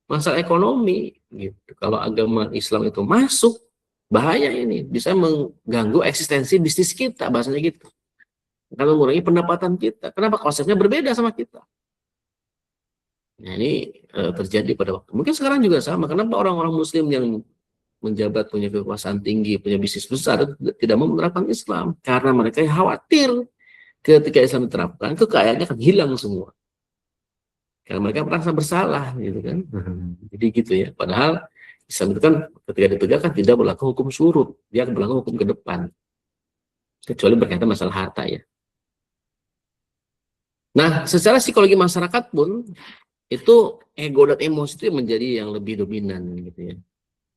masalah ekonomi gitu. Kalau agama Islam itu masuk, bahaya ini, bisa mengganggu eksistensi bisnis kita, bahasanya gitu. Akan mengurangi pendapatan kita. Kenapa? Konsepnya berbeda sama kita. Nah, ini terjadi pada waktu. Mungkin sekarang juga sama. Kenapa orang-orang Muslim yang menjabat, punya kekuasaan tinggi, punya bisnis besar, tidak mau menerapkan Islam? Karena mereka khawatir ketika Islam diterapkan, kekayaannya akan hilang semua. karena mereka merasa bersalah gitu kan. Jadi gitu ya. Padahal Islam itu kan ketika ditegakkan tidak berlaku hukum syurut, dia berlaku hukum ke depan, kecuali berkaitan masalah harta ya. Nah, secara psikologi masyarakat pun itu ego dan emosi itu menjadi yang lebih dominan gitu ya.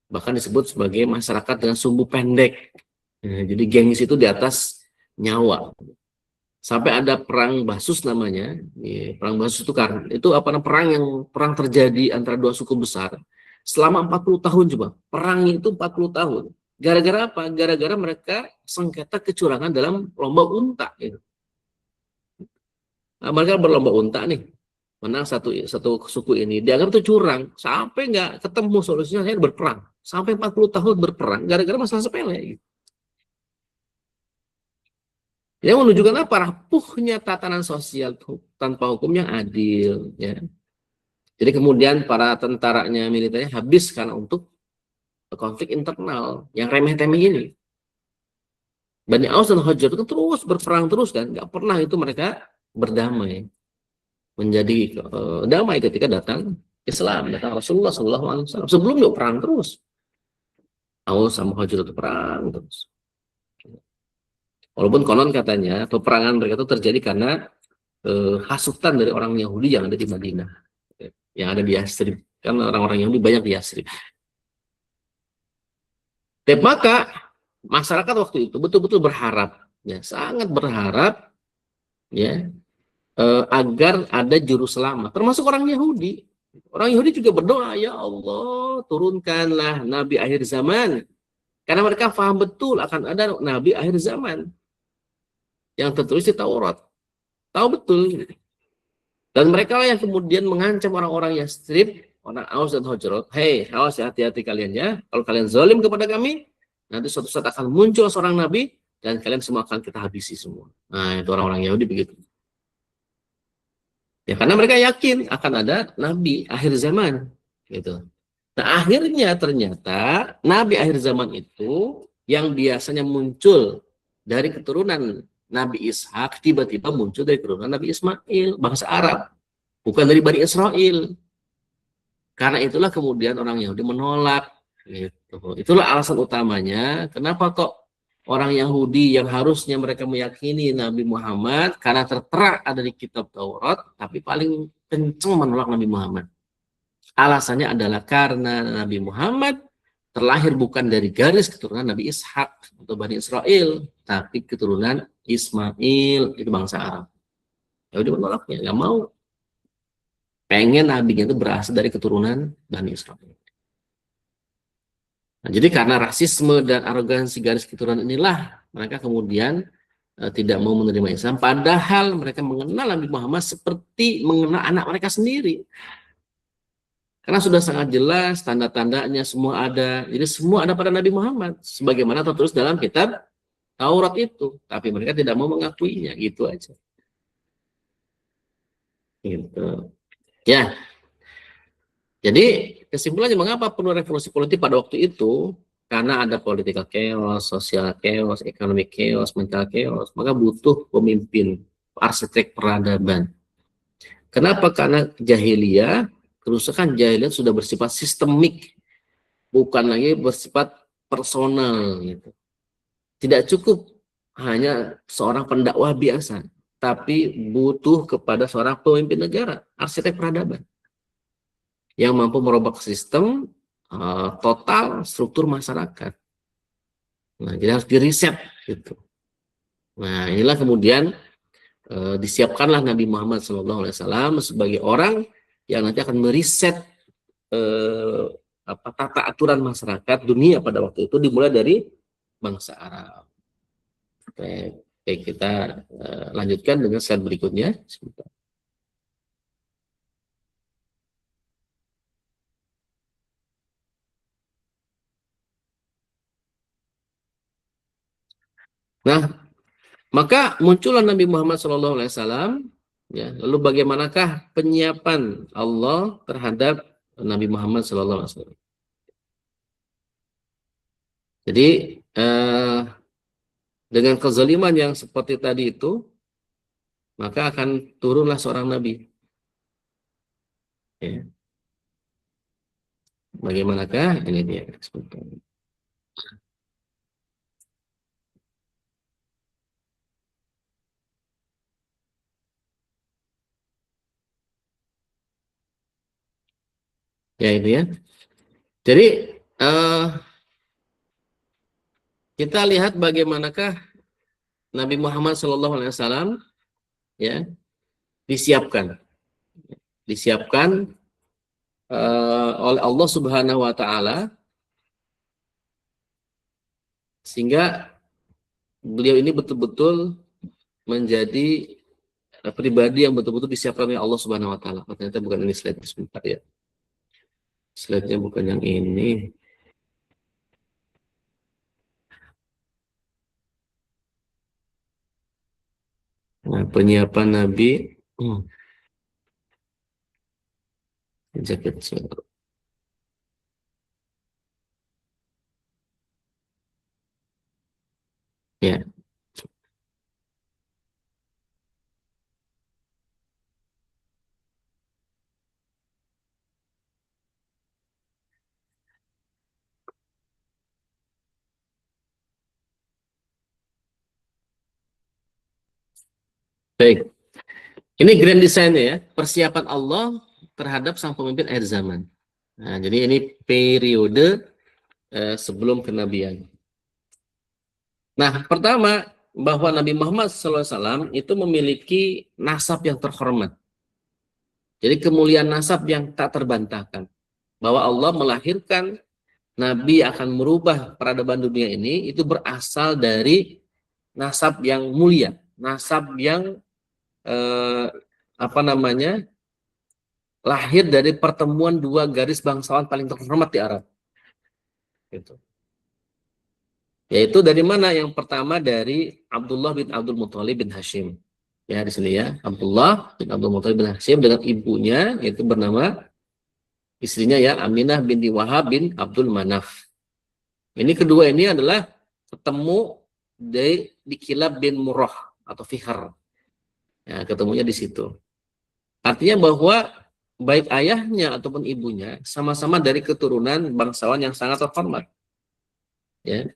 Bahkan disebut sebagai masyarakat dengan sumbu pendek. Jadi gengsi itu di atas nyawa. Sampai ada perang Basus namanya. Ya, perang Basus itu karena itu apa namanya perang terjadi antara dua suku besar selama 40 tahun coba. Perang itu 40 tahun. Gara-gara apa? Gara-gara mereka sengketa kecurangan dalam lomba unta gitu. Nah, mereka berlomba unta nih. Menang satu suku ini. Dianggap itu curang. Sampai nggak ketemu solusinya, saya berperang. Sampai 40 tahun berperang. Gara-gara masalah sepele. Gitu. Yang menunjukkan apa? Rapuhnya tatanan sosial tanpa hukum yang adil. Ya. Jadi kemudian para tentaranya, militernya habis karena untuk konflik internal yang remeh-temeh ini. Bani Aus dan Hajar itu terus berperang terus kan. Nggak pernah itu mereka berdamai. Menjadi damai ketika datang Islam, datang Rasulullah SAW. Sebelumnya perang terus. Aus sama Hajar itu perang terus. Walaupun konon katanya peperangan mereka itu terjadi karena hasutan dari orang Yahudi yang ada di Madinah, yang ada di Yasrib. Karena orang-orang Yahudi banyak di Yasrib. Dan maka masyarakat waktu itu betul-betul berharap, ya sangat berharap, ya agar ada juru selamat, termasuk orang Yahudi. Orang Yahudi juga berdoa, ya Allah turunkanlah Nabi akhir zaman, karena mereka paham betul akan ada Nabi akhir zaman yang tertulis di Taurat, tahu betul. Dan mereka lah yang kemudian mengancam orang-orang Yasrib, orang Aus dan Hujrat, hei, awas ya, hati-hati kalian ya, kalau kalian zalim kepada kami, nanti suatu saat akan muncul seorang Nabi, dan kalian semua akan kita habisi semua. Nah, itu orang-orang Yahudi begitu. Ya, karena mereka yakin akan ada Nabi akhir zaman. Gitu. Nah, akhirnya ternyata Nabi akhir zaman itu, yang biasanya muncul dari keturunan Nabi Ishak, tiba-tiba muncul dari keturunan Nabi Ismail, bangsa Arab. Bukan dari Bani Israel. Karena itulah kemudian orang Yahudi menolak. Gitu. Itulah alasan utamanya kenapa kok orang Yahudi yang harusnya mereka meyakini Nabi Muhammad karena tertera ada di kitab Taurat, tapi paling kenceng menolak Nabi Muhammad. Alasannya adalah karena Nabi Muhammad terlahir bukan dari garis keturunan Nabi Ishak atau Bani Israel, tapi keturunan Ismail, itu bangsa Arab. Yahudi menolaknya, nggak mau. Pengen nabinya itu berasal dari keturunan Bani Israel. Nah, jadi karena rasisme dan arogansi garis keturunan inilah mereka kemudian tidak mau menerima Islam, padahal mereka mengenal Nabi Muhammad seperti mengenal anak mereka sendiri. Karena sudah sangat jelas tanda-tandanya semua ada. Jadi semua ada pada Nabi Muhammad sebagaimana tertulis dalam kitab Taurat itu, tapi mereka tidak mau mengakuinya, gitu aja. Gitu. Ya. Jadi kesimpulannya mengapa perlu revolusi politik pada waktu itu? Karena ada political chaos, social chaos, economic chaos, mental chaos, maka butuh pemimpin, arsitek peradaban. Kenapa? Karena jahiliyah, kerusakan jahiliyah sudah bersifat sistemik, bukan lagi bersifat personal. Gitu. Tidak cukup hanya seorang pendakwah biasa, tapi butuh kepada seorang pemimpin negara, arsitek peradaban, yang mampu merubah sistem total struktur masyarakat. Nah, jadi harus diriset gitu. Nah, inilah kemudian disiapkanlah Nabi Muhammad SAW sebagai orang yang nanti akan meriset tata aturan masyarakat dunia pada waktu itu, dimulai dari bangsa Arab. Oke, kita lanjutkan dengan slide berikutnya. Sebentar. Nah, maka muncullah Nabi Muhammad SAW. Ya, lalu bagaimanakah penyiapan Allah terhadap Nabi Muhammad SAW? Jadi dengan kezaliman yang seperti tadi itu, maka akan turunlah seorang Nabi. Ya. Bagaimanakah? Ini dia. Ya itu ya. Jadi kita lihat bagaimanakah Nabi Muhammad SAW ya disiapkan, oleh Allah Subhanahu Wa Taala sehingga beliau ini betul-betul menjadi pribadi yang betul-betul disiapkan oleh Allah Subhanahu Wa Taala. Ternyata bukan ini slide sebentar ya. Slide-nya bukan yang ini. Nah, penyiapan Nabi sejak kecil. Ya, baik. Ini grand design ya, persiapan Allah terhadap sang pemimpin akhir zaman. Nah, jadi ini periode sebelum kenabian. Nah, pertama bahwa Nabi Muhammad SAW itu memiliki nasab yang terhormat. Jadi kemuliaan nasab yang tak terbantahkan. Bahwa Allah melahirkan Nabi akan merubah peradaban dunia ini itu berasal dari nasab yang mulia, nasab yang lahir dari pertemuan dua garis bangsawan paling terhormat di Arab. Gitu. Yaitu dari mana? Yang pertama dari Abdullah bin Abdul Muthalib bin Hashim. Ya di sini ya, Abdullah bin Abdul Muthalib bin Hashim dengan ibunya yaitu bernama istrinya ya Aminah binti Wahab bin Abdul Manaf. Ini kedua ini adalah ketemu di Kilab bin Murrah atau Fihr. Ya, ketemunya di situ. Artinya bahwa baik ayahnya ataupun ibunya sama-sama dari keturunan bangsawan yang sangat terhormat. Ya.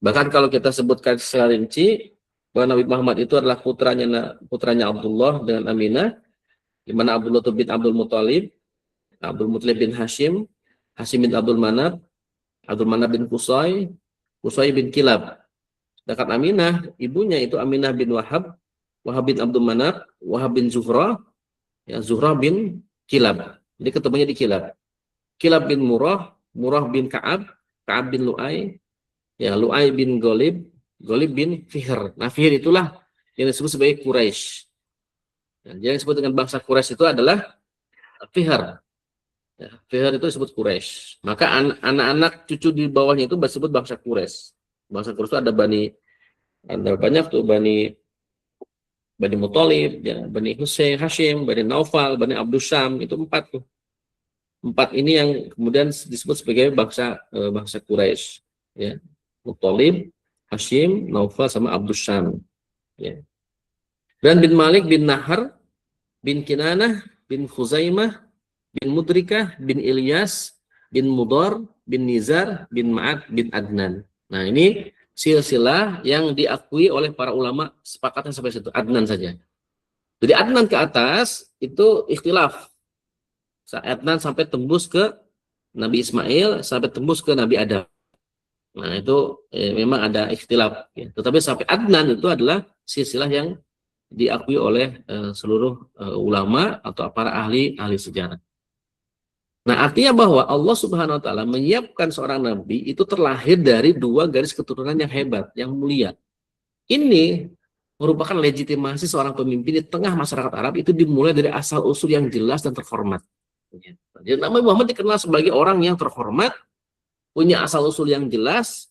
Bahkan kalau kita sebutkan secara rinci bahwa Nabi Muhammad itu adalah putranya Abdullah dengan Aminah, di mana Abdullah bin Abdul Muthalib, Abdul Muthalib bin Hashim, Hashim bin Abdul Manaf bin Qusay, Qusay bin Kilab. Sedangkan Aminah, ibunya itu Aminah bin Wahab, Wahab bin Abdul Manaf, Wahab bin Zuhrah, ya Zuhrah bin Kilab. Jadi ketemunya di Kilab. Kilab bin Murrah, Murrah bin Ka'ab, Ka'ab bin Lu'ay, ya Lu'ay bin Ghalib, Ghalib bin Fihr. Nah, Fihr itulah yang disebut sebagai Quraisy. Nah, yang disebut dengan bangsa Quraisy itu adalah Fihr. Ya, Fihr itu disebut Quraisy. Maka anak-anak cucu di bawahnya itu disebut bangsa Quraisy. Bangsa Quraisy itu ada banyak tuh Bani Muthalib, ya, Bani Husain, Hashim, Bani Naufal, Bani Abdus Syam, itu 4 tuh. 4 ini yang kemudian disebut sebagai bangsa Quraisy, ya. Muthalib, Hashim, Naufal sama Abdus Syam, ya. Dan bin Malik bin Nahar, bin Kinanah, bin Khuzaimah, bin Mudrikah, bin Ilyas, bin Mudar, bin Nizar, bin Ma'ad, bin Adnan. Nah, ini silsilah yang diakui oleh para ulama, sepakatnya sampai situ, Adnan saja. Jadi Adnan ke atas itu ikhtilaf. Adnan sampai tembus ke Nabi Ismail, sampai tembus ke Nabi Adam. Nah, itu memang ada ikhtilaf. Ya. Tetapi sampai Adnan itu adalah silsilah yang diakui oleh seluruh ulama atau para ahli sejarah. Nah, artinya bahwa Allah Subhanahu Wa Taala menyiapkan seorang nabi itu terlahir dari 2 garis keturunan yang hebat, yang mulia. Ini merupakan legitimasi seorang pemimpin di tengah masyarakat Arab itu dimulai dari asal usul yang jelas dan terhormat. Jadi Nabi Muhammad dikenal sebagai orang yang terhormat, punya asal usul yang jelas,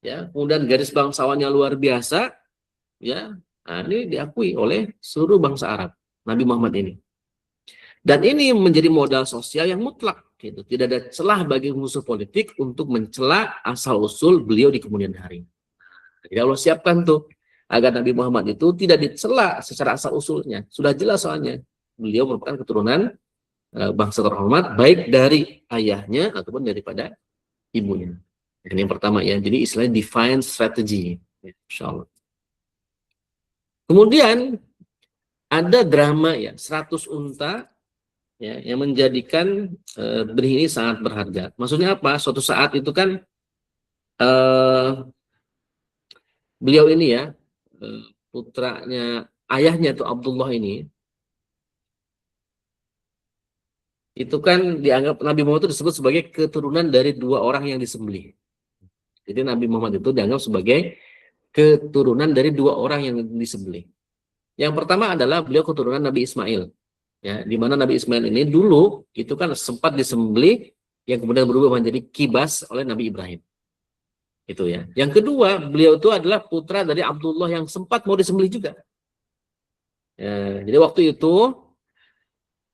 ya, kemudian garis bangsawannya luar biasa, ya. Nah, ini diakui oleh seluruh bangsa Arab, Nabi Muhammad ini. Dan ini menjadi modal sosial yang mutlak, gitu. Tidak ada celah bagi musuh politik untuk mencela asal usul beliau di kemudian hari. Jadi Allah siapkan tuh agar Nabi Muhammad itu tidak dicela secara asal usulnya. Sudah jelas soalnya beliau merupakan keturunan bangsa terhormat, baik dari ayahnya ataupun daripada ibunya. Ini yang pertama ya. Jadi istilahnya define strategy. Insya Allah. Kemudian ada drama ya, 100 unta ya, yang menjadikan benih ini sangat berharga. Maksudnya apa? Suatu saat itu kan beliau ini ya, putranya, ayahnya itu Abdullah ini, itu kan dianggap Nabi Muhammad itu disebut sebagai keturunan dari 2 orang yang disembelih. Jadi Nabi Muhammad itu dianggap sebagai keturunan dari 2 orang yang disembelih. Yang pertama adalah beliau keturunan Nabi Ismail. Ya, di mana Nabi Ismail ini dulu itu kan sempat disembelih yang kemudian berubah menjadi kibas oleh Nabi Ibrahim. Itu ya. Yang kedua, beliau itu adalah putra dari Abdullah yang sempat mau disembelih juga. Ya, jadi waktu itu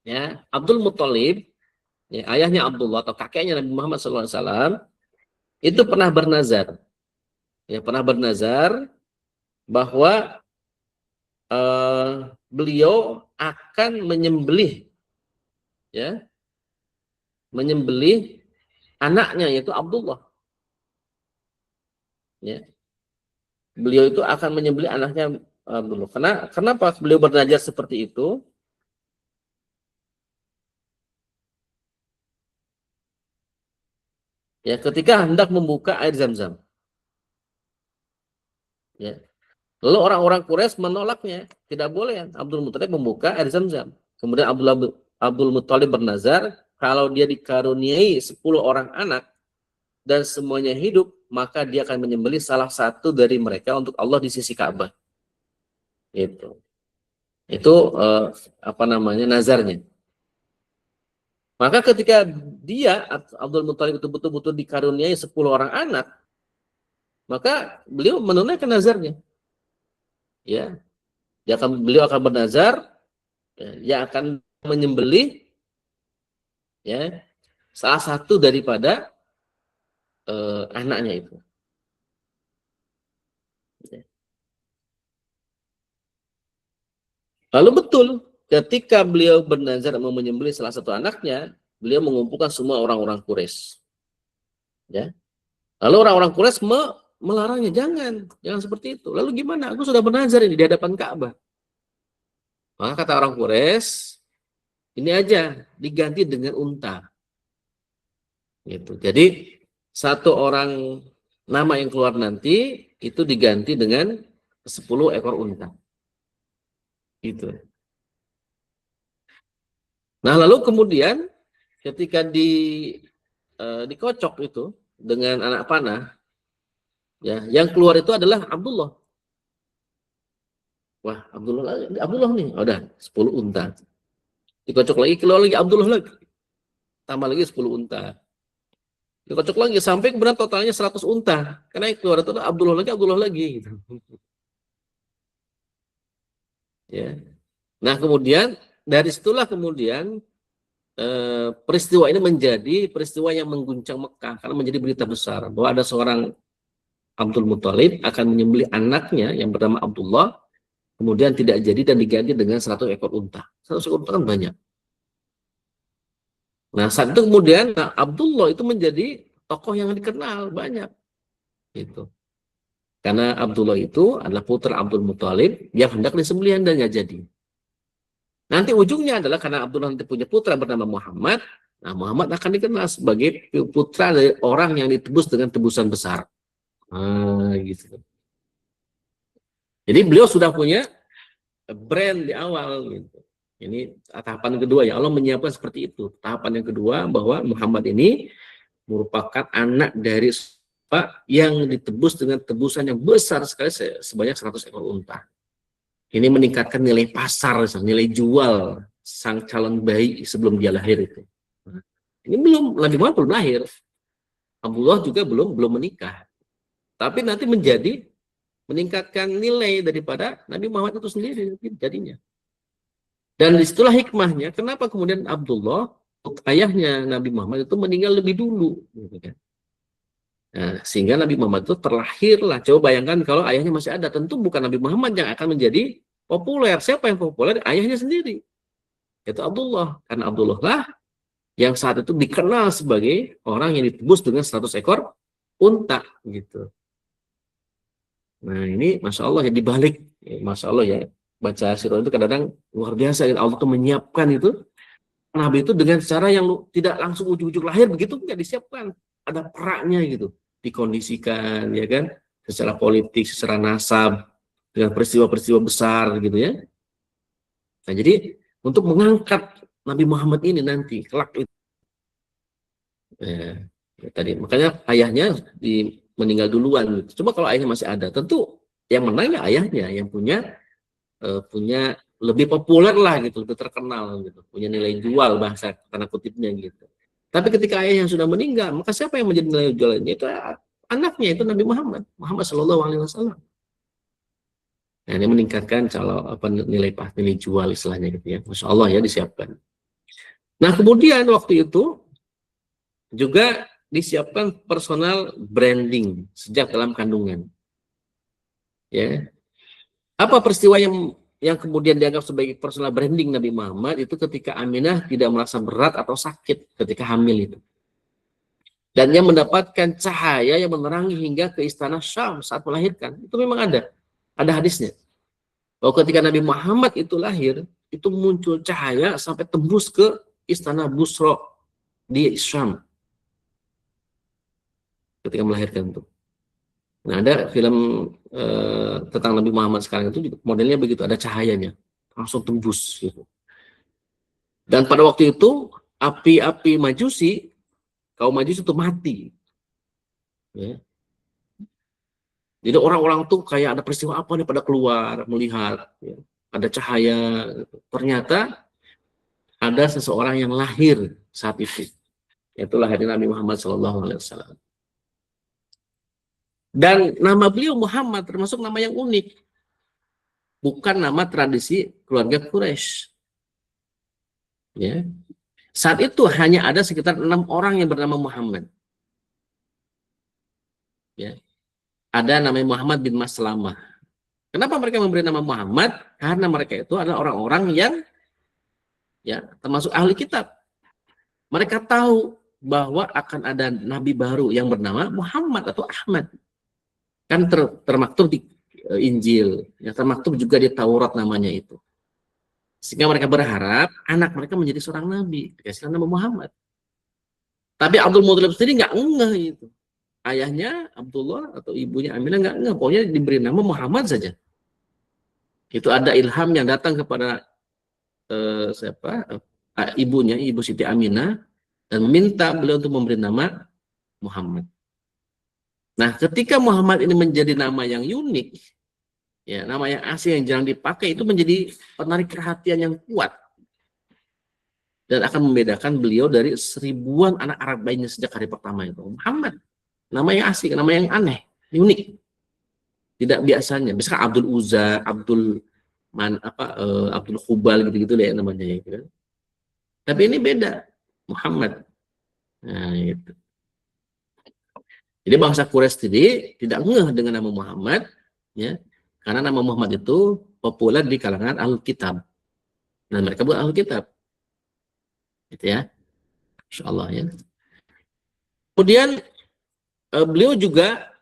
ya, Abdul Muthalib, ya, ayahnya Abdullah atau kakeknya Nabi Muhammad SAW itu pernah bernazar. Ya, pernah bernazar bahwa beliau akan menyembelih ya, menyembelih anaknya yaitu Abdullah. Ya. Beliau itu akan menyembelih anaknya Abdullah. Kenapa beliau bernazar seperti itu? Ya, ketika hendak membuka air Zam-Zam. Ya. Lalu orang-orang Quraisy menolaknya, tidak boleh Abdul Muthalib membuka air Zam-Zam. Kemudian Abdul Muthalib bernazar, kalau dia dikaruniai 10 orang anak dan semuanya hidup, maka dia akan menyembelih salah satu dari mereka untuk Allah di sisi Ka'bah. Itu apa namanya, nazarnya. Maka ketika dia Abdul Muthalib itu betul-betul dikaruniai 10 orang anak, maka beliau menunaikan nazarnya. Ya, beliau akan bernazar, ya, dia akan menyembelih ya salah satu daripada anaknya itu. Ya. Lalu betul, ketika beliau bernazar mau menyembelih salah satu anaknya, beliau mengumpulkan semua orang-orang Quraisy. Ya. Lalu orang-orang Quraisy melarangnya, jangan seperti itu. Lalu gimana? Aku sudah bernazar ini di hadapan Ka'bah. Maka kata orang Quraisy, ini aja diganti dengan unta. Gitu. Jadi satu orang nama yang keluar nanti itu diganti dengan 10 ekor unta. Gitu. Nah, lalu kemudian ketika dikocok itu dengan anak panah, ya, yang keluar itu adalah Abdullah. Wah, Abdullah nih, udah 10 unta. Dikocok lagi, keluar lagi Abdullah lagi. Tambah lagi 10 unta. Dikocok lagi sampai kemudian totalnya 100 unta. Karena yang keluar itu Abdullah lagi gitu. Ya. Nah, kemudian dari situlah kemudian peristiwa ini menjadi peristiwa yang mengguncang Mekah karena menjadi berita besar bahwa ada seorang Abdul Muthalib akan menyembelih anaknya yang bernama Abdullah, kemudian tidak jadi dan diganti dengan 100 ekor unta. 100 ekor unta kan banyak. Nah, saat itu kemudian Abdullah itu menjadi tokoh yang dikenal banyak. Gitu. Karena Abdullah itu adalah putra Abdul Muthalib yang hendak disembelih dan nggak jadi. Nanti ujungnya adalah karena Abdullah nanti punya putra bernama Muhammad. Nah, Muhammad akan dikenal sebagai putra dari orang yang ditebus dengan tebusan besar. Gitu. Jadi beliau sudah punya brand di awal. Gitu. Ini tahapan kedua ya, Allah menyiapkan seperti itu. Tahapan yang kedua bahwa Muhammad ini merupakan anak dari Pak yang ditebus dengan tebusan yang besar sekali sebanyak 100 ekor unta. Ini meningkatkan nilai pasar, nilai jual sang calon bayi sebelum dia lahir itu. Ini belum, Nabi Muhammad belum lahir. Abdullah juga belum menikah. Tapi nanti meningkatkan nilai daripada Nabi Muhammad itu sendiri jadinya. Dan disitulah hikmahnya, kenapa kemudian Abdullah, ayahnya Nabi Muhammad itu meninggal lebih dulu. Gitu kan. Nah, sehingga Nabi Muhammad itu terlahirlah. Coba bayangkan kalau ayahnya masih ada, tentu bukan Nabi Muhammad yang akan menjadi populer. Siapa yang populer? Ayahnya sendiri. yaitu Abdullah. Karena Abdullah lah yang saat itu dikenal sebagai orang yang ditebus dengan 100 ekor unta gitu. Nah ini Masya Allah ya, dibalik, ya, Masya Allah ya, baca sirah itu kadang-kadang luar biasa. Allah tuh menyiapkan itu Nabi itu dengan cara yang tidak langsung ujuk-ujuk lahir begitu, nggak disiapkan. Ada peraknya gitu, dikondisikan ya kan, secara politik, secara nasab, dengan peristiwa-peristiwa besar gitu ya. Nah jadi untuk mengangkat Nabi Muhammad ini nanti kelak itu, ya, tadi makanya ayahnya meninggal duluan gitu. Coba kalau ayahnya masih ada, tentu yang menang ya ayahnya, yang punya lebih populer lah gitu, lebih terkenal gitu, punya nilai jual bahasa tanda kutipnya gitu. Tapi ketika ayah yang sudah meninggal, maka siapa yang menjadi nilai jualnya? Itu anaknya, itu Nabi Muhammad Shallallahu Alaihi Wasallam. Nah, ini meningkatkan nilai jual istilahnya gitu ya. Masya Allah ya, disiapkan. Nah kemudian waktu itu juga disiapkan personal branding sejak dalam kandungan. Ya, apa peristiwa yang kemudian dianggap sebagai personal branding Nabi Muhammad itu ketika Aminah tidak merasa berat atau sakit ketika hamil itu. Dan yang mendapatkan cahaya yang menerangi hingga ke istana Syam saat melahirkan. Itu memang ada hadisnya. Bahwa ketika Nabi Muhammad itu lahir, itu muncul cahaya sampai tembus ke istana Busra di Syam ketika melahirkan itu. Nah, ada film tentang Nabi Muhammad sekarang itu modelnya begitu, ada cahayanya, langsung tembus gitu. Dan pada waktu itu api-api Majusi, kaum Majusi itu mati. Ya. Jadi orang-orang tuh kayak ada peristiwa apa nih pada keluar melihat, ya. Ada cahaya. Ternyata ada seseorang yang lahir saat itu, yaitu lahirnya Nabi Muhammad SAW. Dan nama beliau Muhammad termasuk nama yang unik, bukan nama tradisi keluarga Quraisy. Ya. Saat itu hanya ada sekitar 6 orang yang bernama Muhammad. Ya. Ada namanya Muhammad bin Maslamah. Kenapa mereka memberi nama Muhammad? Karena mereka itu adalah orang-orang yang ya termasuk ahli kitab. Mereka tahu bahwa akan ada nabi baru yang bernama Muhammad atau Ahmad. Kan termaktub di Injil, ya termaktub juga di Taurat namanya itu. Sehingga mereka berharap anak mereka menjadi seorang nabi, dikasih nama Muhammad. Tapi Abdul Muthalib sendiri nggak ngeh itu. Ayahnya Abdullah atau ibunya Aminah nggak ngeh, pokoknya diberi nama Muhammad saja. Itu ada ilham yang datang kepada ibunya, Ibu Siti Aminah, dan meminta beliau untuk memberi nama Muhammad. Nah, ketika Muhammad ini menjadi nama yang unik, ya nama yang asing yang jarang dipakai, itu menjadi penarik perhatian yang kuat dan akan membedakan beliau dari seribuan anak Arab lainnya sejak hari pertama itu. Muhammad, nama yang asing, nama yang aneh, unik, tidak biasanya. Misalkan Abdul Uzza, Abdul Khubal gitu-gitu deh namanya gitu. Tapi ini beda, Muhammad. Nah, itu. Jadi bangsa Quraisy sendiri tidak ngeh dengan nama Muhammad, ya, karena nama Muhammad itu populer di kalangan Ahlul Kitab. Dan mereka bukan Ahlul Kitab. Gitu ya. Insyaallah ya. Kemudian beliau juga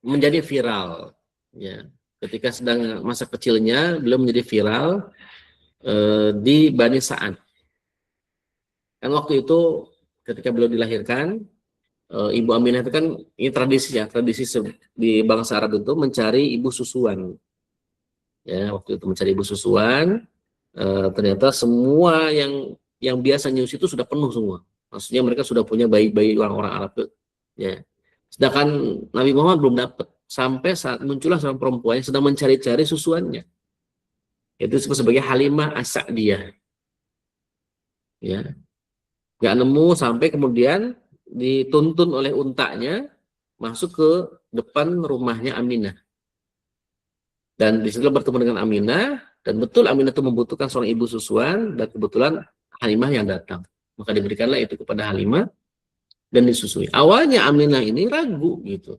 menjadi viral, ya. Ketika sedang masa kecilnya, beliau menjadi viral di Bani Sa'ad. Kan waktu itu ketika beliau dilahirkan, Ibu Aminah itu kan ini tradisi ya, tradisi di bangsa Arab itu mencari ibu susuan. Ya, waktu itu mencari ibu susuan, ternyata semua yang biasa nyusu itu sudah penuh semua. Maksudnya mereka sudah punya bayi-bayi orang-orang Arab itu. Ya. Sedangkan Nabi Muhammad belum dapat. Sampai saat muncullah seorang perempuan yang sedang mencari-cari susuannya. Itu disebut sebagai Halimah As-Sa'diyah. Ya. Nggak nemu sampai kemudian dituntun oleh untanya masuk ke depan rumahnya Aminah. Dan di situ bertemu dengan Aminah, dan betul Aminah itu membutuhkan seorang ibu susuan, dan kebetulan Halimah yang datang. Maka diberikanlah itu kepada Halimah dan disusui. Awalnya Aminah ini ragu gitu.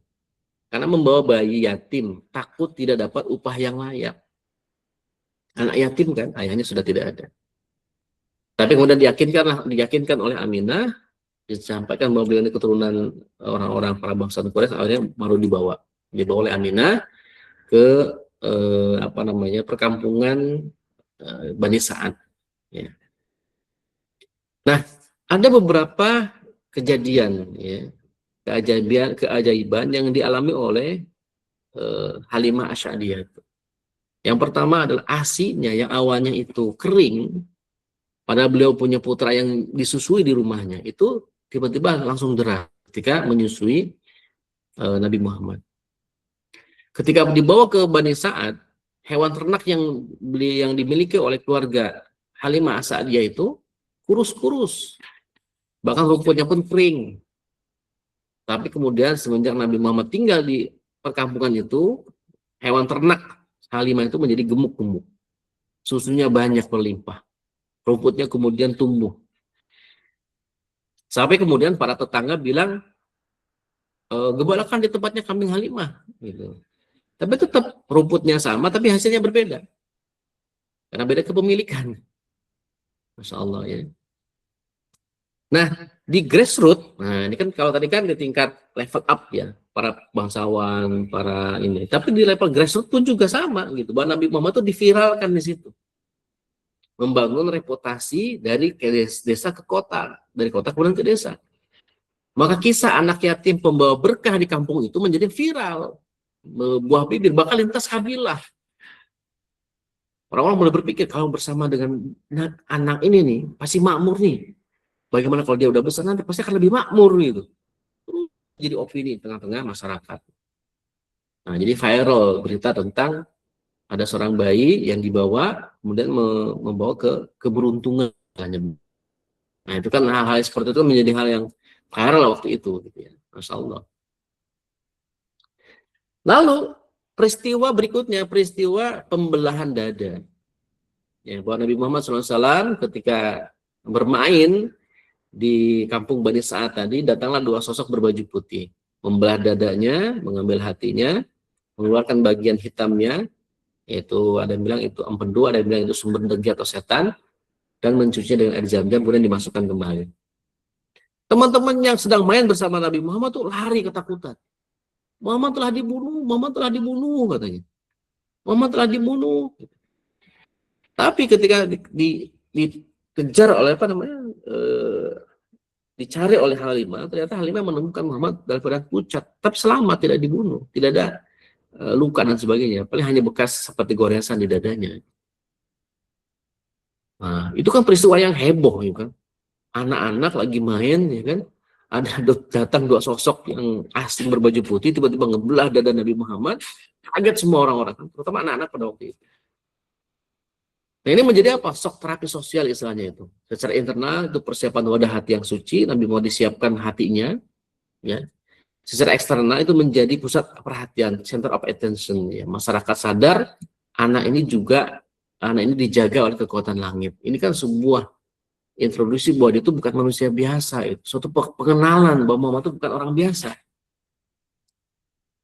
Karena membawa bayi yatim, takut tidak dapat upah yang layak. Anak yatim kan, ayahnya sudah tidak ada. Tapi kemudian diyakinkan oleh Aminah, disampaikan bahwa beliau ini keturunan orang-orang para bangsa Quraisy, akhirnya baru dibawa oleh Aminah ke perkampungan Bani Sa'ad. Ya. Nah, ada beberapa kejadian, ya, keajaiban yang dialami oleh Halimah Asy'ariyah. Yang pertama adalah ASI-nya yang awalnya itu kering, padahal beliau punya putra yang disusui di rumahnya, itu tiba-tiba langsung deras ketika menyusui Nabi Muhammad. Ketika dibawa ke Bani Sa'ad, hewan ternak yang dimiliki oleh keluarga Halimah Asy'ariyah itu kurus-kurus, bahkan rumputnya pun kering. Tapi kemudian semenjak Nabi Muhammad tinggal di perkampungan itu, hewan ternak Halimah itu menjadi gemuk-gemuk. Susunya banyak berlimpah. Rumputnya kemudian tumbuh. Sampai kemudian para tetangga bilang, gembalakan di tempatnya kambing Halimah. Gitu. Tapi tetap rumputnya sama, tapi hasilnya berbeda. Karena beda kepemilikan. Masya Allah ya. Nah, di grassroots, nah ini kan kalau tadi kan di tingkat level up ya, para bangsawan, para ini. Tapi di level grassroots pun juga sama gitu. Bahwa Nabi Muhammad itu diviralkan di situ. Membangun reputasi dari desa ke kota, dari kota kemudian ke desa. Maka kisah anak yatim pembawa berkah di kampung itu menjadi viral. Buah bibir, bahkan lintas kabilah. Orang-orang mulai berpikir, kalau bersama dengan anak ini nih, pasti makmur nih. Bagaimana kalau dia udah besar nanti pasti akan lebih makmur gitu. Jadi opini tengah-tengah masyarakat. Nah, jadi viral berita tentang ada seorang bayi yang dibawa kemudian membawa keberuntungan. Nah, itu kan hal-hal seperti itu menjadi hal yang viral waktu itu gitu ya. Masya Allah. Lalu peristiwa berikutnya, peristiwa pembelahan dada. Ya, bahwa Nabi Muhammad SAW ketika bermain di kampung Bani Sa'ad tadi, datanglah dua sosok berbaju putih, membelah dadanya, mengambil hatinya, mengeluarkan bagian hitamnya, yaitu ada yang bilang itu empedu, ada yang bilang itu sumber degi atau setan, dan mencucinya dengan air zam-zam, kemudian dimasukkan kembali. Teman-teman yang sedang main bersama Nabi Muhammad tuh lari ketakutan. Muhammad telah dibunuh, Muhammad telah dibunuh katanya. Muhammad telah dibunuh. Tapi ketika dikejar oleh dicari oleh Halimah, ternyata Halimah menemukan Muhammad dalam keadaan pucat, tapi selamat, tidak dibunuh, tidak ada luka dan sebagainya, paling hanya bekas seperti goresan di dadanya. Nah, itu kan peristiwa yang heboh, ya kan? Anak-anak lagi main, ya kan? Datang dua sosok yang asing berbaju putih, tiba-tiba ngebelah dada Nabi Muhammad, kaget semua orang-orang, terutama anak-anak pada waktu itu. Nah, ini menjadi apa? Shock terapi sosial istilahnya itu. Secara internal itu persiapan wadah hati yang suci, Nabi mau disiapkan hatinya, ya. Secara eksternal itu menjadi pusat perhatian, center of attention, ya. Masyarakat sadar anak ini dijaga oleh kekuatan langit. Ini kan sebuah introduksi bahwa dia itu bukan manusia biasa, itu suatu pengenalan bahwa Muhammad itu bukan orang biasa.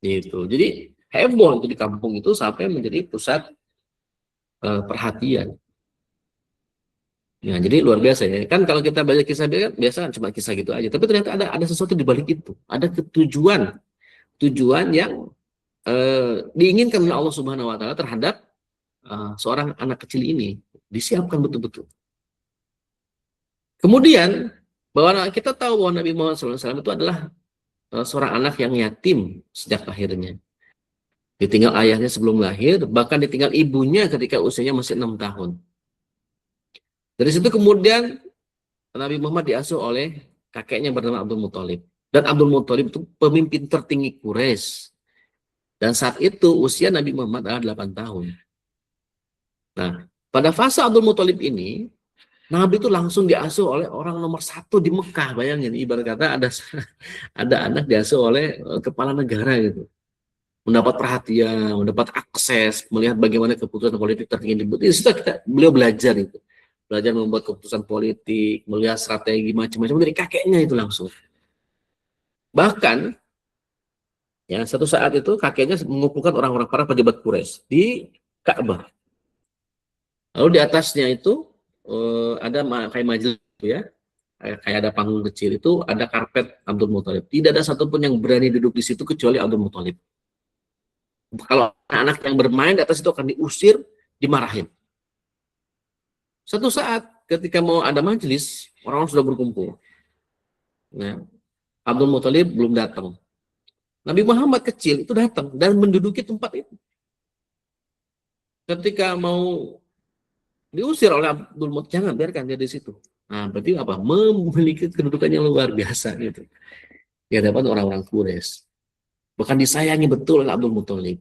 Gitu. Jadi heboh itu di kampung itu sampai menjadi pusat perhatian. Ya, jadi luar biasa ya. Kan kalau kita baca kisah biasa cuma kisah gitu aja. Tapi ternyata ada sesuatu di balik itu. Ada tujuan yang diinginkan oleh Allah Subhanahu Wa Taala terhadap seorang anak kecil ini. Disiapkan betul-betul. Kemudian bahwa kita tahu bahwa Nabi Muhammad SAW itu adalah seorang anak yang yatim sejak lahirnya. Ditinggal ayahnya sebelum lahir, bahkan ditinggal ibunya ketika usianya masih 6 tahun. Dari situ kemudian Nabi Muhammad diasuh oleh kakeknya bernama Abdul Muthalib. Dan Abdul Muthalib itu pemimpin tertinggi Quraisy. Dan saat itu usia Nabi Muhammad adalah 8 tahun. Nah, pada fase Abdul Muthalib ini, Nabi itu langsung diasuh oleh orang nomor 1 di Mekah. Bayangin, ibarat kata ada anak diasuh oleh kepala negara gitu. Mendapat perhatian, mendapat akses, melihat bagaimana keputusan politik tertinggi dibuat. Itu beliau belajar itu. Belajar membuat keputusan politik, melihat strategi macam-macam dari kakeknya itu langsung. Bahkan, ya satu saat itu kakeknya mengumpulkan orang-orang para pejabat Quraisy di Ka'bah. Lalu di atasnya itu ada kayak majelis gitu ya, kayak ada panggung kecil itu, ada karpet Abdul Muthalib. Tidak ada satupun yang berani duduk di situ kecuali Abdul Muthalib. Kalau anak yang bermain di atas itu akan diusir, dimarahin. Satu saat ketika mau ada majelis, orang-orang sudah berkumpul. Nah, Abdul Muthalib belum datang. Nabi Muhammad kecil itu datang dan menduduki tempat itu. Ketika mau diusir oleh Abdul Muthalib, jangan biarkan dia di situ. Nah, berarti apa? Memiliki kedudukan yang luar biasa gitu. Di hadapan orang-orang Quraisy. Bahkan disayangi betul oleh Abdul Muthalib.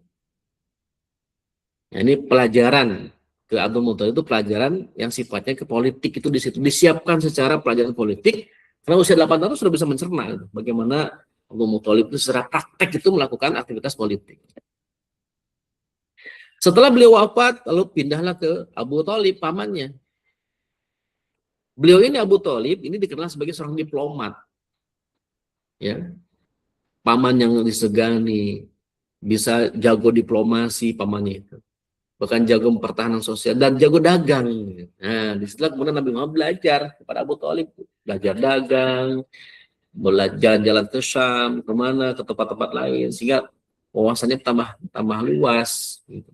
Nah, ini pelajaran ke Abdul Muthalib itu pelajaran yang sifatnya ke politik itu di situ disiapkan secara pelajaran politik. Karena usia 8 tahun sudah bisa mencerna gitu. Bagaimana Abdul Muthalib itu secara praktek itu melakukan aktivitas politik. Setelah beliau wafat, lalu pindahlah ke Abu Thalib, pamannya. Beliau ini Abu Thalib ini dikenal sebagai seorang diplomat, ya, paman yang disegani, bisa jago diplomasi pamannya itu, bahkan jago pertahanan sosial dan jago dagang. Nah, disitulah kemudian Nabi Muhammad belajar kepada Abu Thalib, belajar dagang, belajar jalan ke Syam, kemana, ke tempat-tempat lain, sehingga wawasannya tambah luas. Gitu.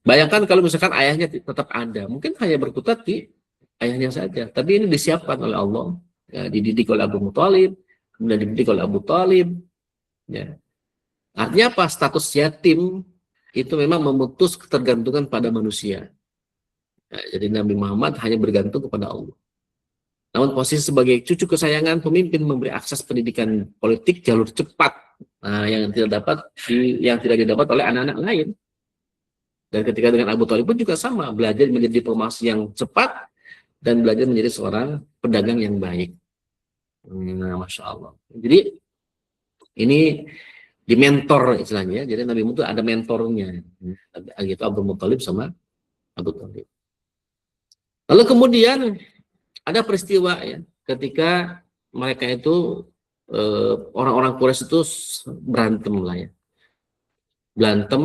Bayangkan kalau misalkan ayahnya tetap ada, mungkin hanya berkutat di ayahnya saja. Tapi ini disiapkan oleh Allah, ya, dididik oleh Abu Muthalib, kemudian dididik oleh Abu Thalib. Ya. Artinya apa? Status yatim itu memang memutus ketergantungan pada manusia. Ya, jadi Nabi Muhammad hanya bergantung kepada Allah. Namun posisi sebagai cucu kesayangan pemimpin memberi akses pendidikan politik jalur cepat, nah, yang tidak didapat oleh anak-anak lain. Dan ketika dengan Abu Thalib pun juga sama, belajar menjadi diplomasi yang cepat dan belajar menjadi seorang pedagang yang baik. Nah, Masya Allah. Jadi ini di mentor istilahnya. Jadi Nabi Muhammad itu ada mentornya. Gitu Abdul Muthalib sama Abu Thalib. Lalu kemudian ada peristiwa ya, ketika mereka itu orang-orang Quraisy itu berantem lah ya. Berantem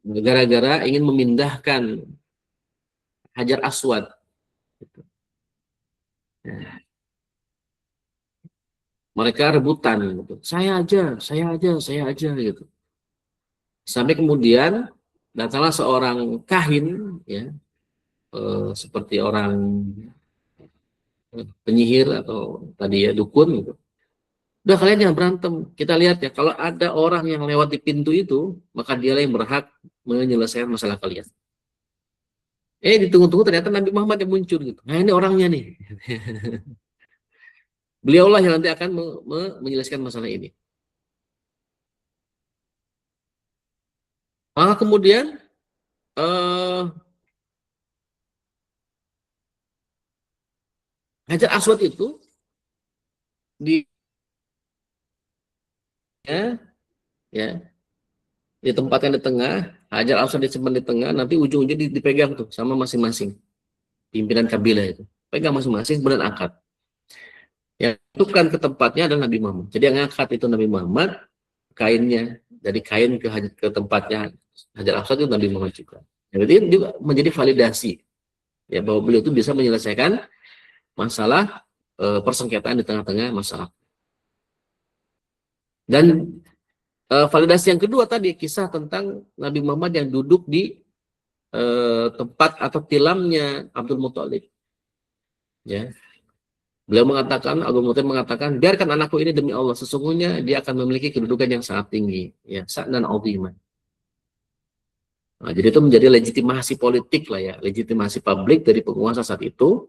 gara-gara ingin memindahkan Hajar Aswad. Ya. Mereka rebutan gitu. Saya aja gitu. Sampai kemudian datanglah seorang kahin ya, seperti orang penyihir atau tadi ya dukun gitu. Udah kalian jangan berantem. Kita lihat ya, kalau ada orang yang lewat di pintu itu, maka dialah yang berhak menyelesaikan masalah kalian. Ditunggu-tunggu ternyata Nabi Muhammad yang muncul gitu. Nah, ini orangnya nih. Beliaulah yang nanti akan menyelesaikan masalah ini. Maka kemudian Hajar Aswad itu di ya ditempatkan di tengah, Hajar Aswad disimpan di tengah, nanti ujung-ujungnya dipegang tuh sama masing-masing pimpinan kabilah itu. Pegang masing-masing kemudian angkat. Yang tentukan ke tempatnya adalah Nabi Muhammad. Jadi yang angkat itu Nabi Muhammad, kainnya dari kain ke tempatnya Hajar Aswad itu Nabi Muhammad juga. Jadi juga menjadi validasi ya bahwa beliau itu bisa menyelesaikan masalah persengketaan di tengah-tengah masalah. Dan validasi yang kedua tadi kisah tentang Nabi Muhammad yang duduk di tempat atau tilamnya Abdul Muthalib. Ya. Beliau mengatakan, Abdul Muthalib mengatakan, biarkan anakku ini demi Allah, sesungguhnya dia akan memiliki kedudukan yang sangat tinggi, ya, sa'nan 'aziman. Nah, jadi itu menjadi legitimasi politik lah ya, legitimasi publik dari penguasa saat itu,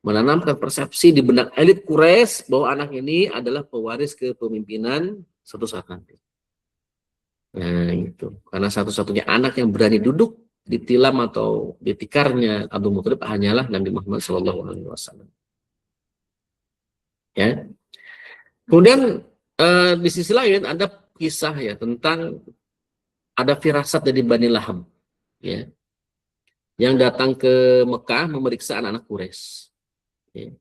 menanamkan persepsi di benak elit Quraisy bahwa anak ini adalah pewaris kepemimpinan suatu saat nanti. Nah itu, karena satu-satunya anak yang berani duduk di tilam atau di tikarnya Abdul Muthalib hanyalah Nabi Muhammad SAW. Ya. Kemudian di sisi lain ada kisah ya tentang ada firasat dari Bani Lahab, ya, yang datang ke Mekah memeriksa anak-anak Quraisy. Ya.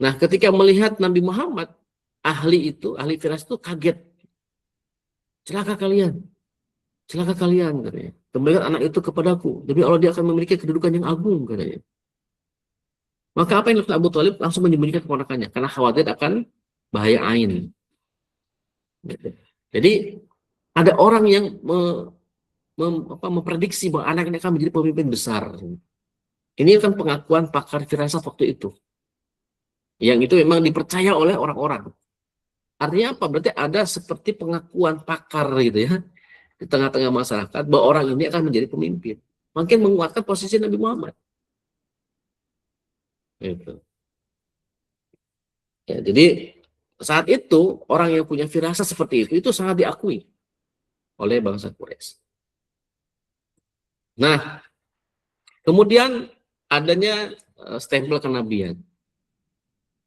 Nah, ketika melihat Nabi Muhammad, ahli firasat itu kaget. Celaka kalian, katanya. kembalikan anak itu kepadaku, demi Allah dia akan memiliki kedudukan yang agung, katanya. Maka apa yang dilakukan Abu Thalib? Langsung menyembunyikan keponakannya karena khawatir akan bahaya ain. Gitu. Jadi ada orang yang memprediksi bahwa anak ini akan menjadi pemimpin besar. Ini kan pengakuan pakar firasat waktu itu, yang itu memang dipercaya oleh orang-orang. Artinya apa? Berarti ada seperti pengakuan pakar gitu ya di tengah-tengah masyarakat bahwa orang ini akan menjadi pemimpin. Makin menguatkan posisi Nabi Muhammad. Gitu. Ya, jadi saat itu orang yang punya firasat seperti itu sangat diakui oleh bangsa Quraisy. Nah, kemudian adanya stempel kenabian.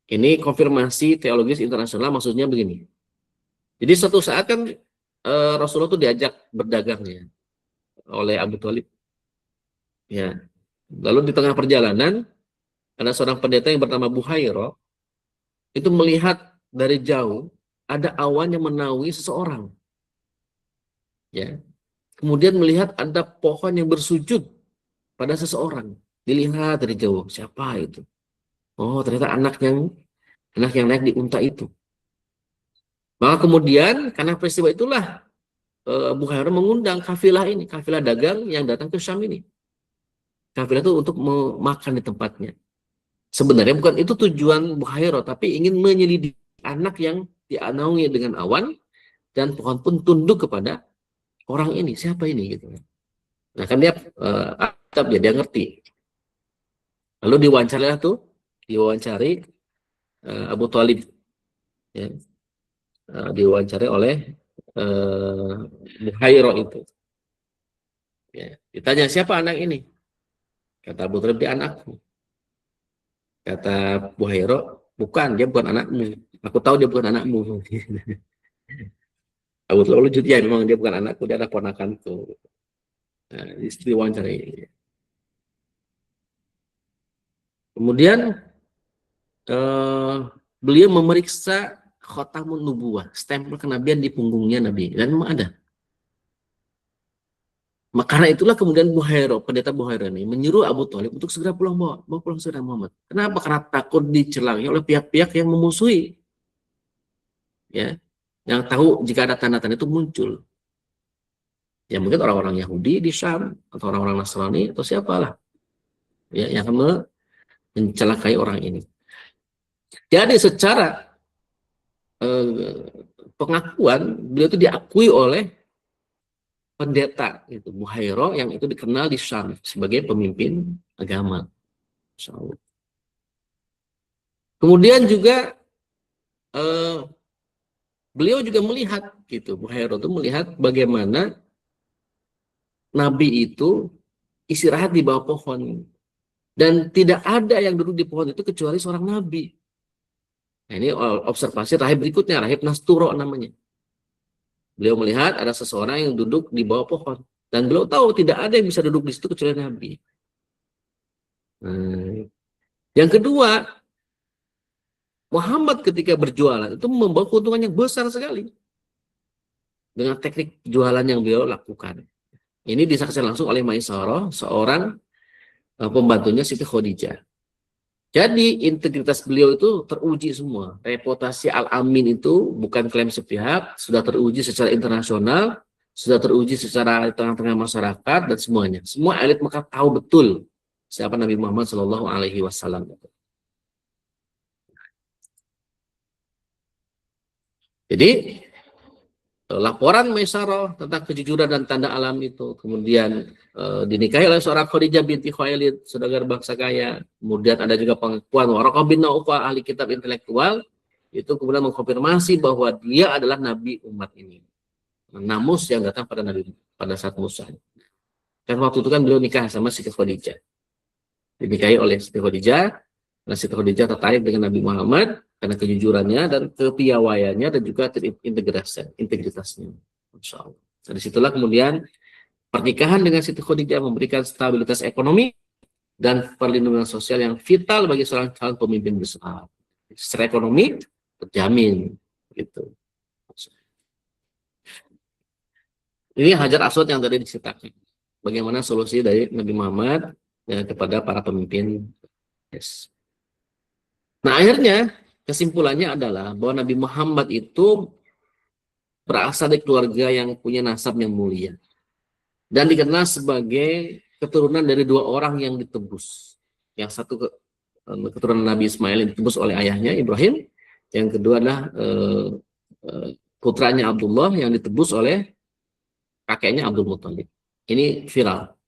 Ini konfirmasi teologis internasional, maksudnya begini. Jadi suatu saat kan Rasulullah itu diajak berdagang ya oleh Abu Thalib. Ya. Lalu di tengah perjalanan ada seorang pendeta yang bernama Buhairo itu melihat dari jauh ada awan yang menaungi seseorang. Ya. Kemudian melihat ada pohon yang bersujud pada seseorang. Dilihat dari jauh, siapa itu? Oh, ternyata anak yang naik di unta itu. Maka kemudian karena peristiwa itulah Abu Hurairah mengundang kafilah ini, kafilah dagang yang datang ke Syam ini. Kafilah itu untuk makan di tempatnya. Sebenarnya bukan itu tujuan Abu Hurairah, tapi ingin menyelidiki anak yang dianaungi dengan awan dan pohon pun tunduk kepada orang ini. Siapa ini gitu. Nah kan dia dia ngerti. Lalu diwawancari Abu Thalib, ya, diwawancari oleh Buhairo itu. Ya, ditanya siapa anak ini? Kata Abu Thalib, dia anakku. Kata Buhairo, bukan, dia bukan anakmu. Aku tahu dia bukan anakmu. Abu Thalib lucu, ya memang dia bukan anakku, dia ada ponakanku. Nah, istri wawancari. Kemudian beliau memeriksa khotamun nubuwah, stempel kenabian di punggungnya Nabi, dan memang ada. Maka karena itulah kemudian pendeta Buhairo ini menyuruh Abu Thalib untuk segera pulang segera Muhammad. Kenapa? Karena takut dicelangi oleh pihak-pihak yang memusuhi, ya, yang tahu jika ada tanda-tanda itu muncul. Ya mungkin orang-orang Yahudi di Syam atau orang-orang Nasrani atau siapalah, ya, yang akan mencelakai orang ini. Jadi secara pengakuan beliau itu diakui oleh pendeta itu Buhairo yang itu dikenal di Syam sebagai pemimpin agama. Kemudian juga beliau juga melihat gitu, Buhairo itu melihat bagaimana Nabi itu istirahat di bawah pohon dan tidak ada yang duduk di pohon itu kecuali seorang Nabi. Nah, ini observasi rahib berikutnya, rahib Nasturo namanya. Beliau melihat ada seseorang yang duduk di bawah pohon. Dan beliau tahu tidak ada yang bisa duduk di situ kecuali Nabi. Yang kedua, Muhammad ketika berjualan itu membawa keuntungan yang besar sekali. Dengan teknik jualan yang beliau lakukan. Ini disaksikan langsung oleh Maisarah, seorang pembantunya Siti Khadijah. Jadi integritas beliau itu teruji semua. Reputasi Al-Amin itu bukan klaim sepihak, sudah teruji secara internasional, sudah teruji secara tengah-tengah masyarakat dan semuanya. Semua elit Mekah tahu betul siapa Nabi Muhammad Shallallahu Alaihi Wasallam. Jadi laporan Maisarah tentang kejujuran dan tanda alam itu kemudian dinikahi oleh seorang Khadijah binti Khuwailid, saudagar bangsa kaya. Kemudian ada juga pengakuan Waraqah bin Naufal, ahli kitab intelektual, itu kemudian mengkonfirmasi bahwa dia adalah nabi umat ini, namus yang datang pada Nabi pada saat Musa. Dan waktu itu kan beliau nikah sama Siti Khadijah, dinikahi oleh Siti Khadijah. Nah, Siti Khadijah tertarik dengan Nabi Muhammad karena kejujurannya dan kepiawaiannya dan juga integritasnya. Masya Allah. Nah, disitulah kemudian pernikahan dengan Siti Khadijah memberikan stabilitas ekonomi dan perlindungan sosial yang vital bagi seorang calon pemimpin besar. Secara ekonomi terjamin, gitu. Ini Hajar Aswad yang tadi diceritakan. bagaimana solusi dari Nabi Muhammad ya, kepada para pemimpin. Yes. Nah, akhirnya kesimpulannya adalah bahwa Nabi Muhammad itu berasal dari keluarga yang punya nasab yang mulia dan dikenal sebagai keturunan dari dua orang yang ditebus. Yang satu keturunan Nabi Ismail yang ditebus oleh ayahnya Ibrahim, yang kedua adalah putranya Abdullah yang ditebus oleh kakeknya Abdul Muthalib. Ini viral.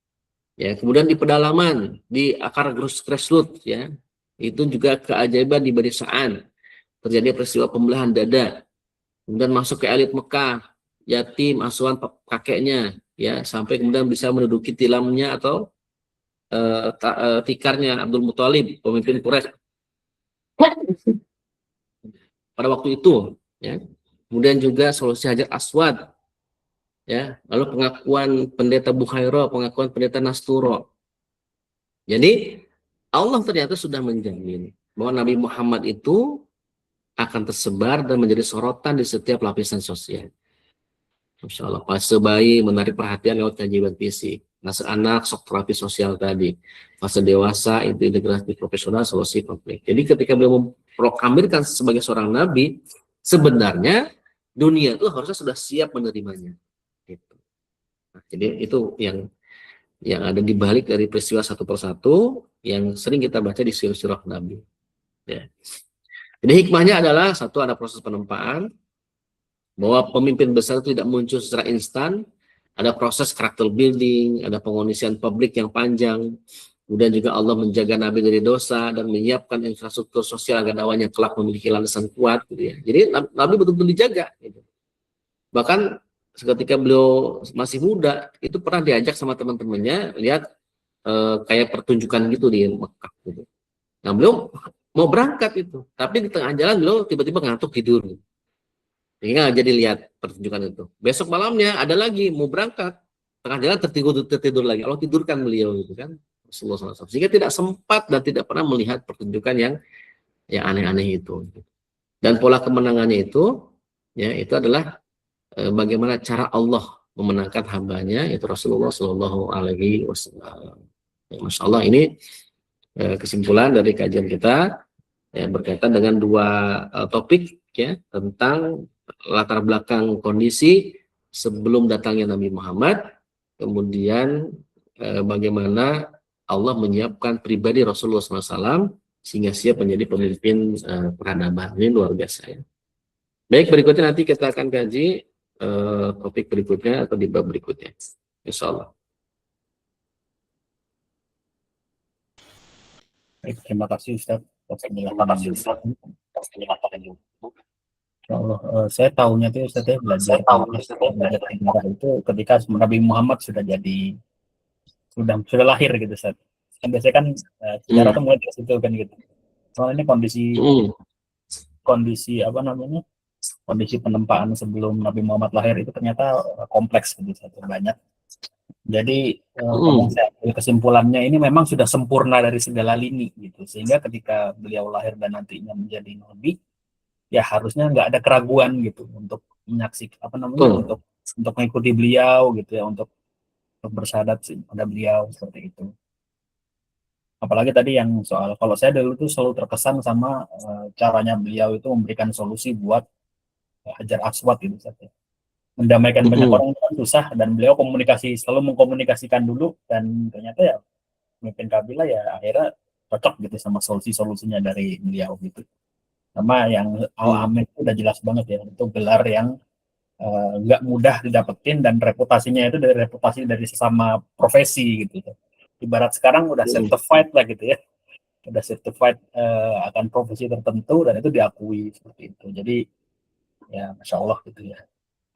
Ya, kemudian di pedalaman, di akar grassroots ya, itu juga keajaiban di pedesaan. Terjadi peristiwa pembelahan dada. Kemudian masuk ke elit Mekah, yatim asuhan kakeknya, ya, sampai kemudian bisa menduduki tilamnya atau tikarnya Abdul Muthalib, pemimpin Quraisy pada waktu itu, ya. Kemudian juga solusi Hajar Aswad, ya, lalu pengakuan pendeta Bukhaira, pengakuan pendeta Nasturo. Jadi Allah ternyata sudah menjamin bahwa Nabi Muhammad itu akan tersebar dan menjadi sorotan di setiap lapisan sosial. Masya Allah, fase bayi menarik perhatian lewat keajaiban fisik, fase anak shock terapi sosial tadi, fase dewasa itu integrasi profesional solusi konflik. Jadi ketika beliau memproklamirkan sebagai seorang nabi, sebenarnya dunia itu harusnya sudah siap menerimanya. Gitu. Nah, jadi itu yang ada di balik dari peristiwa satu persatu yang sering kita baca di sirah Nabi. Ya. Jadi hikmahnya adalah satu, ada proses penempaan, bahwa pemimpin besar itu tidak muncul secara instan, ada proses karakter building, ada pengondisian publik yang panjang, kemudian juga Allah menjaga Nabi dari dosa dan menyiapkan infrastruktur sosial agar dakwahnya kelak memiliki landasan kuat, gitu ya. Jadi Nabi betul-betul dijaga. Gitu. Bahkan ketika beliau masih muda, itu pernah diajak sama teman-temannya lihat kayak pertunjukan gitu di Mekah. Gitu. Nah beliau mau berangkat itu, tapi di tengah jalan beliau tiba-tiba ngantuk tidur. Gitu. Sehingga jadi lihat pertunjukan itu. Besok malamnya ada lagi mau berangkat, tengah jalan tertidur lagi. Allah tidurkan beliau gitu kan, Rasulullah SAW. Sehingga tidak sempat dan tidak pernah melihat pertunjukan yang aneh-aneh itu. Dan pola kemenangannya itu, ya itu adalah bagaimana cara Allah memenangkan hambanya, itu Rasulullah Shallallahu Alaihi Wasallam. Ya, Masya Allah, ini kesimpulan dari kajian kita ya, berkaitan dengan dua topik ya, tentang latar belakang kondisi sebelum datangnya Nabi Muhammad, kemudian bagaimana Allah menyiapkan pribadi Rasulullah SAW sehingga siap menjadi pemimpin peradaban. Ini luar biasa ya. Baik, berikutnya nanti kita akan kaji topik berikutnya atau di bab berikutnya, insya Allah. Baik, terima kasih Ustaz atas penjelasan. Allah, saya tahunya tuh saya belajar sejarah itu ketika Nabi Muhammad sudah lahir gitu Ustaz. Kan biasanya kan sejarah itu mulai dari situ kan gitu. Soalnya kondisi apa namanya, kondisi penempaan sebelum Nabi Muhammad lahir itu ternyata kompleks gitu Ustaz, banyak. Jadi kesimpulannya ini memang sudah sempurna dari segala lini gitu, sehingga ketika beliau lahir dan nantinya menjadi nabi, ya harusnya nggak ada keraguan gitu untuk menyaksikan untuk mengikuti beliau gitu ya, untuk bersyahadat pada beliau seperti itu. Apalagi tadi yang soal, kalau saya dulu tuh selalu terkesan sama caranya beliau itu memberikan solusi buat Hajar Aswad gitu saja. Mendamaikan banyak orang itu kan susah, dan beliau selalu mengkomunikasikan dulu, dan ternyata ya pemimpin kabilah ya akhirnya cocok gitu sama solusi-solusinya dari beliau gitu. Sama yang Al-Amin itu udah jelas banget ya, itu gelar yang nggak mudah didapetin, dan reputasinya itu dari reputasi dari sesama profesi gitu. Ibarat sekarang udah certified lah gitu ya, udah certified akan profesi tertentu dan itu diakui seperti itu. Jadi ya Masya Allah gitu ya.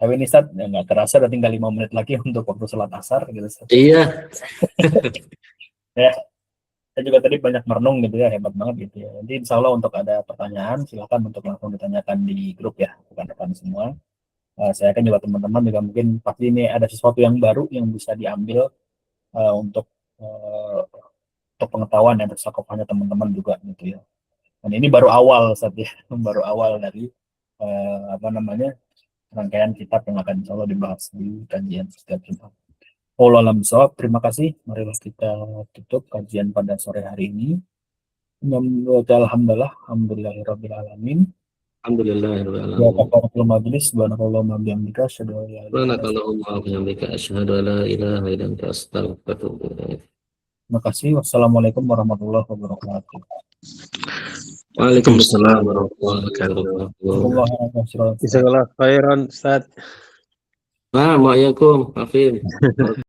Tapi ini Ustaz, ya, nggak terasa udah tinggal 5 menit lagi untuk waktu sholat asar gitu Ustaz. Iya. Ya, saya juga tadi banyak merenung gitu ya, hebat banget gitu ya. Jadi insya Allah untuk ada pertanyaan silakan untuk langsung ditanyakan di grup ya, rekan-rekan semua. Saya kan juga teman-teman juga mungkin pasti ini ada sesuatu yang baru yang bisa diambil untuk pengetahuan dan percakapannya teman-teman juga gitu ya. Dan ini baru awal Ustaz ya, baru awal dari rangkaian kitab yang akan insya Allah dibahas di kajian setiap Jumat. Wallahu a'lam bishawab. Terima kasih. Marilah kita tutup kajian pada sore hari ini. Alhamdulillahirabbil alamin. Alhamdulillahirabbil Wa alamin. kafaratul majlis. Subhanakallahumma wa bihamdika asyhadu an la ilaha illa anta. Subhanakallahumma wa bihamdika asyhadu an la ilaha illa anta astaghfiruka wa atubu ilaik. Terima kasih. Wassalamualaikum warahmatullahi wabarakatuh. Waalaikumsalam warahmatullahi wabarakatuh. Wassalamualaikum. Jazakallah khairan Ustaz. Waalaikumsalam, Afif.